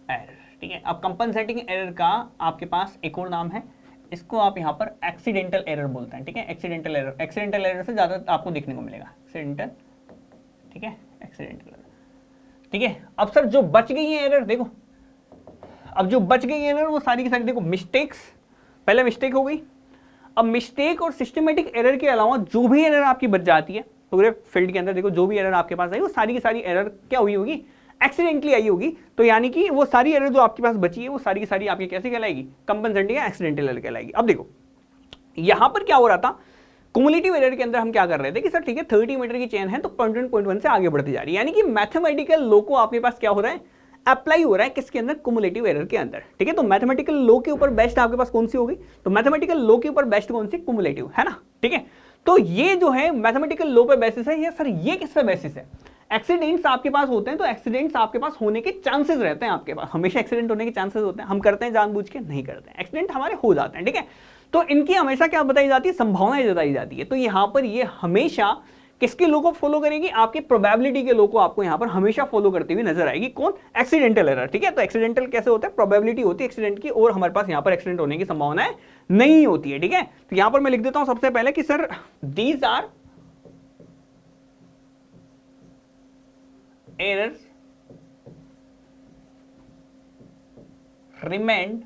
एरर, ठीक है। अब कंपनसेटिंग एरर का आपके पास एक और नाम है, इसको आप यहाँ पर एक्सीडेंटल एरर बोलते हैं, ठीक है। एक्सीडेंटल एरर से ज्यादा आपको देखने को मिलेगा, एक्सीडेंटल, ठीक है, एक्सीडेंटल एरर, ठीक है। अब सर जो बच गई है एरर, देखो अब जो बच गई है एरर वो सारी की सारी देखो मिस्टेक्स, पहले मिस्टेक हो गई। अब मिस्टेक और सिस्टमेटिक एरर के अलावा जो भी एरर आपकी बच जाती है पूरे फील्ड के अंदर, देखो जो भी एरर आपके पास आई वो सारी की सारी एरर क्या हुई होगी, एक्सीडेंटली आई होगी। तो यानी कि वो सारी एरर जो आपके पास बची है वो सारी की सारी आपकी कैसे कहलाएगी, कंपनसेटिंग या एक्सीडेंटल एरर कहलाएगी। अब देखो यहां पर क्या हो रहा था, क्युमुलेटिव एरर के अंदर हम क्या कर रहे थे कि सर ठीक है 30 मीटर की चेन है तो 0.1 से आगे बढ़ती जा रही है, यानी कि मैथमेटिकल लॉ को आपके पास क्या हो रहा है, अप्लाई हो रहा है किसके अंदर, क्युमुलेटिव एरर के अंदर, ठीक है। तो मैथमेटिकल लॉ के ऊपर बेस्ट आपके पास कौन सी होगी, तो मैथमेटिकल लॉ के ऊपर बेस्ट कौन सी, क्युमुलेटिव, है ना, ठीक है। तो ये जो है मैथमेटिकल लॉ पे बेसिस है, ये सर ये किस पे बेसिस है, एक्सीडेंट्स आपके पास होते हैं तो एक्सीडेंट्स आपके पास होने के चांसेस रहते हैं, आपके पास हमेशा एक्सीडेंट होने के चांसेस होते हैं, हम करते हैं जानबूझ के नहीं करते हैं, एक्सीडेंट हमारे हो जाते हैं, ठीक है। तो इनकी हमेशा क्या बताई जाती है, संभावनाएं जताई जाती है। तो यहां पर ये हमेशा किसके लो को फॉलो करेगी, आपकी प्रोबेबिलिटी के लो को आपको यहां पर हमेशा फॉलो करती हुई नजर आएगी, कौन, एक्सीडेंटल एरर, ठीक है। तो एक्सीडेंटल कैसे होता है, प्रोबेबिलिटी होती है एक्सीडेंट की, और हमारे पास यहां पर एक्सीडेंट होने की संभावनाएं नहीं होती है, ठीक है। तो यहां पर मैं लिख देता हूं सबसे पहले कि sir these are errors remained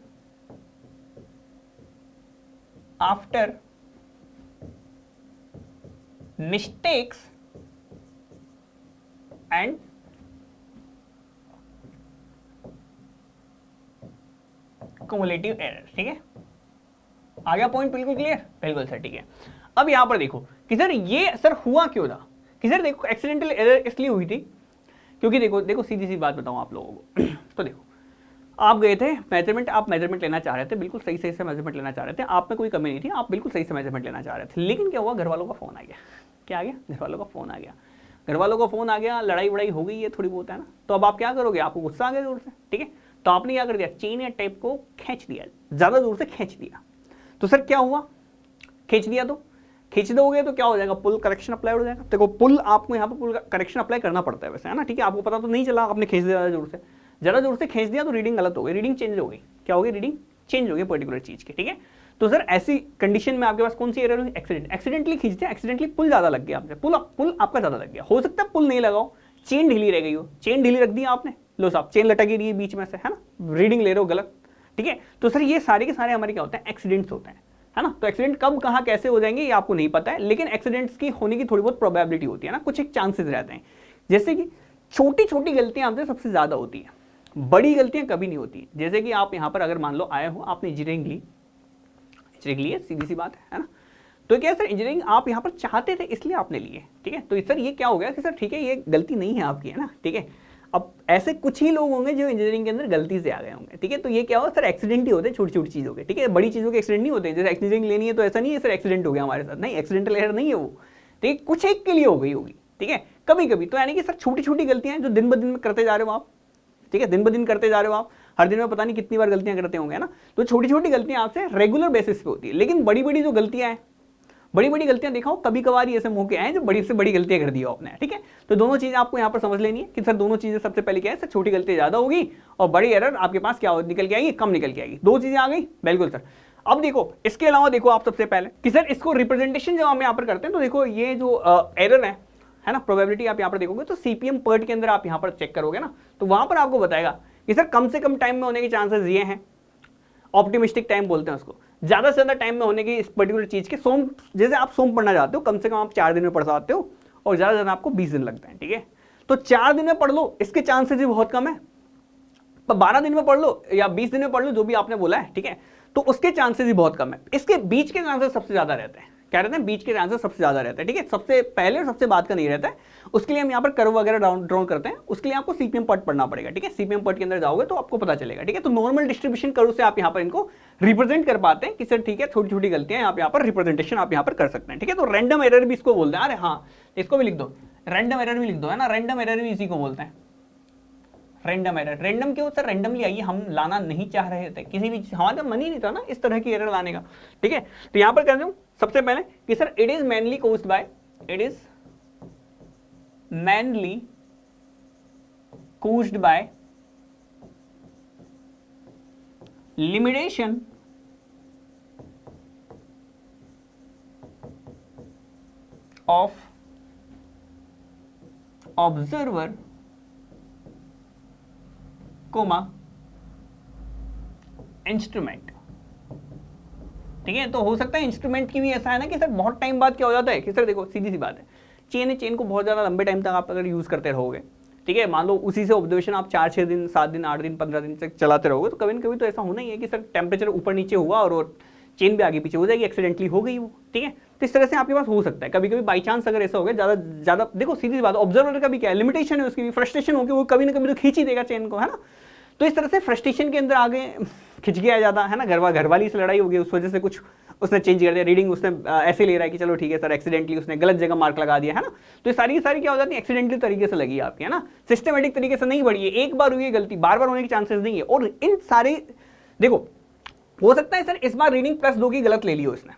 after mistakes and cumulative errors। ठीक है, आ गया पॉइंट बिल्कुल क्लियर? बिल्कुल सर, ठीक है। अब यहां पर देखो कि सर ये सर हुआ क्यों था कि सर देखो एक्सीडेंटल एरर इसलिए हुई थी क्योंकि देखो सीधी सी बात बताऊं आप लोगों को तो देखो आप गए थे मेजरमेंट, आप मेजरमेंट लेना चाह रहे थे, बिल्कुल सही से मेजरमेंट लेना चाह रहे थे, आप में कोई कमी नहीं थी, आप बिल्कुल सही से मेजरमेंट लेना चाह रहे थे, लेकिन क्या हुआ, घर वालों का फोन आ गया। क्या आ गया? घर वालों का फोन आ गया। घर वालों का फोन आ गया, लड़ाई वड़ाई हो गई है थोड़ी बहुत, है ना। तो अब आप क्या करोगे, आपको गुस्सा आ गया जोर से, ठीक है। तो आपने क्या कर दिया, चेन या टेप को खींच दिया, ज्यादा जोर से खींच दिया। तो सर क्या हुआ, खींच दिया तो खींच दोगे तो क्या हो जाएगा, पुल करेक्शन अप्लाई हो जाएगा। देखो पुल आपको यहाँ पर पुल करेक्शन अप्लाई करना पड़ता है वैसे, है ना, ठीक है। आपको पता तो नहीं चला, आपने खींच दिया ज्यादा जोर से खींच दिया तो रीडिंग गलत हो गई, रीडिंग चेंज हो गई। क्या हो गई, रीडिंग चेंज हो गई पर्टिकुलर चीज की, ठीक है। तो सर ऐसी कंडीशन में आपके पास कौन सी एरर होगी, एक्सीडेंटली खींच दिया, एक्सीडेंटली पुल ज्यादा लग गया आपसे, पुल आपका ज्यादा लग गया। हो सकता है पुल नहीं लगाओ, चेन ढीली रह गई हो, चेन ढीली रख दी आपने, लो साहब चेन लटक रही है बीच में से, है ना, रीडिंग ले रहे हो गलत, ठीक है। तो सर ये सारे के सारे हमारे क्या होते हैं, एक्सीडेंट्स होते हैं, है ना। तो एक्सीडेंट कब कहां कैसे हो जाएंगे ये आपको नहीं पता है, लेकिन एक्सीडेंट्स की होने की थोड़ी बहुत प्रोबेबिलिटी होती है ना, कुछ एक चांसेस रहते हैं। जैसे कि छोटी छोटी गलतियां हमसे सबसे ज्यादा होती है, बड़ी गलतियां कभी नहीं होती। जैसे कि आप यहां पर अगर मान लो आए हो, आपने इंजीनियरिंग ली है, सीधी सी बात है ना। तो क्या सर इंजीनियरिंग आप यहां पर चाहते थे इसलिए आपने लिए, ठीक है। तो सर ये क्या हो गया कि सर ठीक है ये गलती नहीं है आपकी, है ना, ठीक है। अब ऐसे कुछ ही लोग होंगे जो इंजीनियरिंग के अंदर गलती से आ गए होंगे, ठीक है। तो ये क्या हो सर, एक्सीडेंट ही होते हैं छोटी छोटी चीजों के, ठीक है। बड़ी चीजों के एक्सीडेंट नहीं होते। जैसे इंजीनियरिंग लेनी है तो ऐसा नहीं है सर एक्सीडेंट हो गया हमारे साथ, नहीं, एक्सीडेंटल एरर नहीं है वो, ठीक है, कुछ एक के लिए हो गई होगी, ठीक है, कभी कभी। तो यानी कि सर छोटी छोटी गलतियां जो दिन ब दिन में करते जा रहे हो आप, ठीक है, दिन ब दिन करते जा रहे हो आप, हर दिन में पता नहीं कितनी बार गलतियां करते होंगे, ना। तो छोटी छोटी गलतियां आपसे रेगुलर बेसिस पे होती है, लेकिन बड़ी बड़ी जो गलतियां हैं, बड़ी बड़ी गलतियां दिखाओ, कभी कभार ऐसे मौके आए जो बड़ी से बड़ी गलतियां कर दी हो आपने, ठीक है। तो दोनों चीजें आपको यहां पर समझ लेनी है कि सर दोनों चीजें, सबसे पहले क्या है सर, छोटी गलती ज्यादा होगी और बड़ी एरर आपके पास क्या निकल के आएगी, कम निकल के आएगी। दो चीजें आ गई, बिल्कुल सर। अब देखो इसके अलावा देखो आप सबसे पहले कि सर इसको रिप्रेजेंटेशन जब हम यहाँ पर करते हैं तो देखो ये जो एरर है ना, प्रोबेबिलिटी आप यहाँ पर देखोगे तो सीपीएम पर्ट के अंदर आप यहाँ पर चेक करोगे ना, तो वहां पर आपको बताएगा कि सर कम से कम टाइम में होने के चांसेस ये हैं, ऑप्टिमिस्टिक टाइम बोलते हैं उसको, ज्यादा से ज्यादा टाइम में होने की इस पर्टिकुलर चीज के। सोम जैसे आप सोम पढ़ना चाहते हो, कम से कम आप 4 दिन में पढ़ सकते हो और ज्यादा से ज्यादा आपको 20 दिन लगता है, ठीक है। तो 4 दिन में पढ़ लो, इसके चांसेस भी बहुत कम है। 12 दिन में पढ़ लो या 20 दिन में पढ़ लो, जो भी आपने बोला है, ठीक है, तो उसके चांसेस भी बहुत कम है। इसके बीच के चांसेस सबसे ज्यादा रहते हैं, क्या रहते हैं, बीच के चांसेस सबसे ज्यादा रहते हैं, ठीक है। सबसे पहले और सबसे बाद का नहीं रहता है। उसके लिए हम यहाँ पर कर्व वगैरह ड्रॉ करते हैं, उसके लिए आपको सीपीएम पर्ट पढ़ना पड़ेगा, ठीक है। सीपीएम पर्ट के अंदर जाओगे तो आपको पता चलेगा, ठीक है। तो नॉर्मल डिस्ट्रीब्यूशन कर्व से आप यहाँ पर इनको रिप्रेजेंट कर पाते हैं कि सर ठीक है, छोटी छोटी गलतियां आप यहाँ पर रिप्रेजेंटेशन आप यहाँ पर कर सकते हैं, ठीक है। तो रैंडम एरर भी इसको बोलते हैं, अरे हाँ इसको भी लिख दो, रैंडम एरर भी लिख दो, है ना, रैंडम एरर भी इसी को बोलते हैं, रैंडम एरर। रैंडम क्यों सर, रैंडमली आई, हम लाना नहीं चाह रहे थे, किसी भी हमारा मन ही नहीं था ना इस तरह की एरर लाने का, ठीक है। तो यहां पर कहते हूं सबसे पहले कि sir it is mainly caused by, it is mainly caused by limitation of observer comma instrument, ठीक है। तो हो सकता है इंस्ट्रूमेंट की भी ऐसा है ना कि सर बहुत टाइम बाद क्या हो जाता है कि सर देखो सीधी सी बात है, चेन को बहुत ज्यादा लंबे टाइम तक आप अगर यूज करते रहोगे, ठीक है, मान लो उसी से ऑब्जर्वेशन आप 4-6 दिन 7 दिन 8 दिन 15 दिन तक चलाते रहोगे, तो कभी न कभी तो ऐसा होना ही है कि सर टेम्परेचर ऊपर नीचे हुआ और चेन भी आगे पीछे हो जाएगी, एक्सीडेंटली हो गई वो, ठीक है। तो इस तरह से आपके पास हो सकता है कभी कभी बाई चांस अगर ऐसा हो गया ज्यादा देखो सीधी बात, ऑब्जर्वर का भी क्या है, लिमिटेशन है उसकी भी, फ्रस्ट्रेशन होगी, वो कभी ना कभी तो खींच ही देगा चेन को, है ना। तो इस तरह से फ्रस्ट्रेशन के अंदर आगे खिंच गया ज्यादा, है ना, घरवाली से लड़ाई हो गई, उस वजह से कुछ उसने चेंज कर दिया, रीडिंग उसने ऐसे ले रहा है कि चलो ठीक है सर, एक्सीडेंटली उसने गलत जगह मार्क लगा दिया, है ना। तो ये सारी की सारी क्या हो जाती है, एक्सीडेंटली तरीके से लगी आपकी, है ना, सिस्टमेटिक तरीके से नहीं बढ़ी है, एक बार हुई है गलती, बार बार होने के चांसेस नहीं है। और इन सारे देखो हो सकता है सर इस बार रीडिंग +2 की गलत ले ली हो इसने,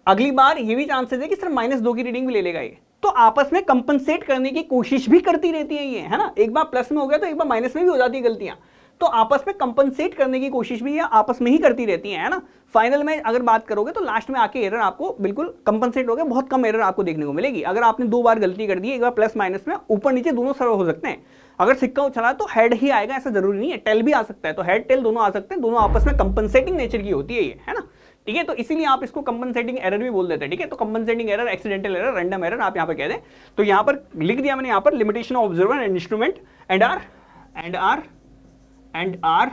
अगली बार ये भी चांसेस है कि सर -2 की रीडिंग भी ले लेगा ये, तो आपस में कंपनसेट करने की कोशिश भी करती रहती है ये, है ना। एक बार प्लस में हो गया तो एक बार माइनस में भी हो जाती है गलतियां, तो आपस में कंपनसेट करने की कोशिश भी ये आपस में ही करती रहती है ना। फाइनल में अगर बात करोगे तो लास्ट में आके एरर आपको बिल्कुल कंपनसेट हो गया, बहुत कम एरर आपको देखने को मिलेगी। अगर आपने 2 बार गलती कर दी, एक बार प्लस माइनस में ऊपर नीचे दोनों सरल हो सकते हैं। अगर सिक्का उछला तो हेड ही आएगा ऐसा जरूरी नहीं है, टेल भी आ सकता है, तो हेड टेल दोनों आ सकते हैं, दोनों आपस में कंपनसेटिंग नेचर की होती है ये, है ना। ठीक है, तो इसीलिए आप इसको कंपनसेटिंग एरर भी बोल देते हैं। ठीक है, तो compensating error, accidental error, random error आप यहाँ पर कह दें। तो यहाँ पर लिख दिया मैंने, यहाँ पर limitation of observer and instrument and are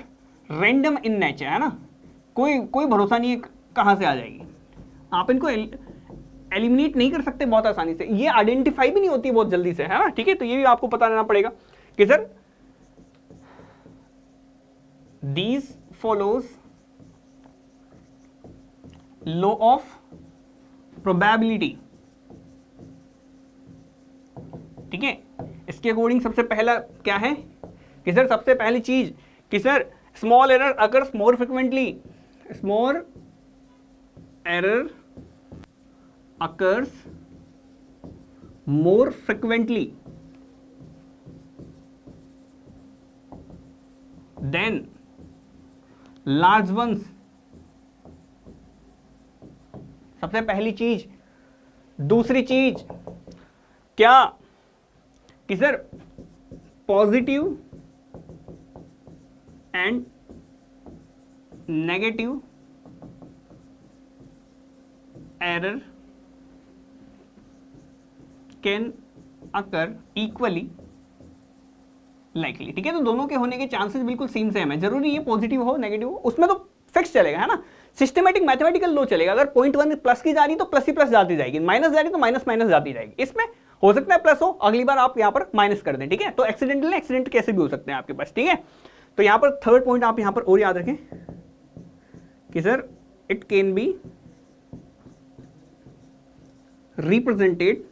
random in nature, है ना। कोई भरोसा नहीं है कहां से आ जाएगी, आप इनको एलिमिनेट नहीं कर सकते बहुत आसानी से, ये आइडेंटिफाई भी नहीं होती बहुत जल्दी से, है ना। ठीक है, तो ये भी आपको पता रहना पड़ेगा कि sir these follows law of probability. ठीक है, इसके अकॉर्डिंग सबसे पहला क्या है कि सर सबसे पहली चीज कि sir small error occurs more frequently, small error occurs more frequently than large ones. सबसे पहली चीज। दूसरी चीज क्या कि sir positive and negative error can occur equally likely. ठीक है, तो दोनों के होने के चांसेस बिल्कुल सेम है, जरूरी ये पॉजिटिव हो नेगेटिव हो, उसमें तो फिक्स चलेगा, है ना। सिस्टमेटिक मैथमेटिकल लो चलेगा, अगर 0.1 प्लस की जा रही तो प्लस ही प्लस जाती जाएगी, माइनस जा रही तो माइनस माइनस जाती जाएगी। इसमें हो सकता है प्लस हो, अगली बार आप यहां पर माइनस कर दें। ठीक है, तो एक्सीडेंटल एक्सीडेंट कैसे भी हो सकते हैं आपके पास। ठीक है, तो यहां पर थर्ड पॉइंट आप यहां पर और याद रखें कि sir it can be represented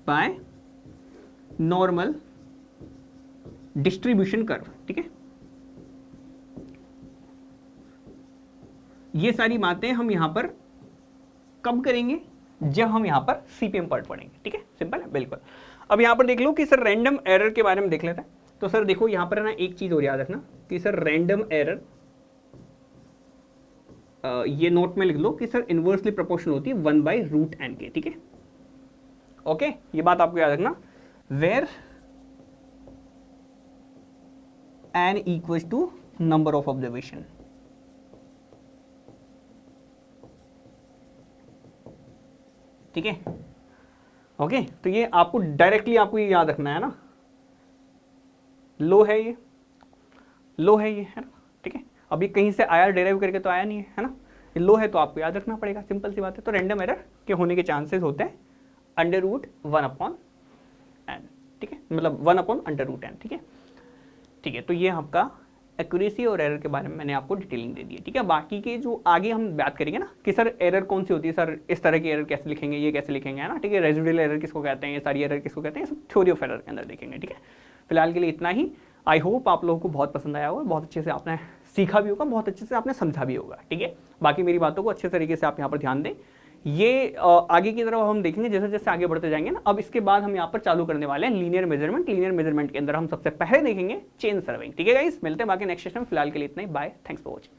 by normal distribution curve. ठीक है, ये सारी बातें हम यहां पर कब करेंगे, जब हम यहां पर सीपीएम पार्ट पढ़ेंगे। ठीक है, सिंपल है बिल्कुल। अब यहां पर देख लो कि सर रैंडम एरर के बारे में देख लेते हैं। तो सर देखो यहां पर ना एक चीज और याद रखना कि सर रैंडम एरर, ये नोट में लिख लो कि सर इनवर्सली प्रोपोर्शनल होती है 1/√n के। ठीक है, ओके, ये बात आपको याद रखना, where n equals to number of observation. ठीक है, ओके, तो ये आपको डायरेक्टली आपको ये याद रखना है ना, लो है ये, लो है ये, है ना। ठीक है, अभी कहीं से आया डेराइव करके तो आया नहीं है, है ना, ये लो है तो आपको याद रखना पड़ेगा, सिंपल सी बात है। तो रैंडम एरर के होने के चांसेस होते हैं √1/n। ठीक है, मतलब 1/√n। ठीक है, ठीक है, तो ये आपका एक्यूरेसी और एरर के बारे में मैंने आपको डिटेलिंग दे दी है। ठीक है, बाकी के जो आगे हम बात करेंगे ना कि सर एरर कौन सी होती है, सर इस तरह की एरर कैसे लिखेंगे, ये कैसे लिखेंगे, है ना। ठीक है, रेजिडुअल एरर किसको कहते हैं, ये सारी एरर किसको कहते हैं, सब थ्योरी ऑफ एरर के अंदर देखेंगे। ठीक है, फिलहाल के लिए इतना ही। आई होप आप लोगों को बहुत पसंद आया होगा, बहुत अच्छे से आपने सीखा भी होगा, बहुत अच्छे से आपने समझा भी होगा। ठीक है, बाकी मेरी बातों को अच्छे तरीके से आप यहाँ पर ध्यान दें। ये आगे की तरफ हम देखेंगे जैसे जैसे आगे बढ़ते जाएंगे ना। अब इसके बाद हम यहाँ पर चालू करने वाले हैं लीनियर मेजरमेंट। लीनियर मेजरमेंट के अंदर हम सबसे पहले देखेंगे चेन सर्विंग। ठीक है गाइस, मिलते हैं बाकी नेक्स्ट सेशन में। फिलहाल के लिए इतना ही, बाय, थैंक्स फॉर वॉचिंग।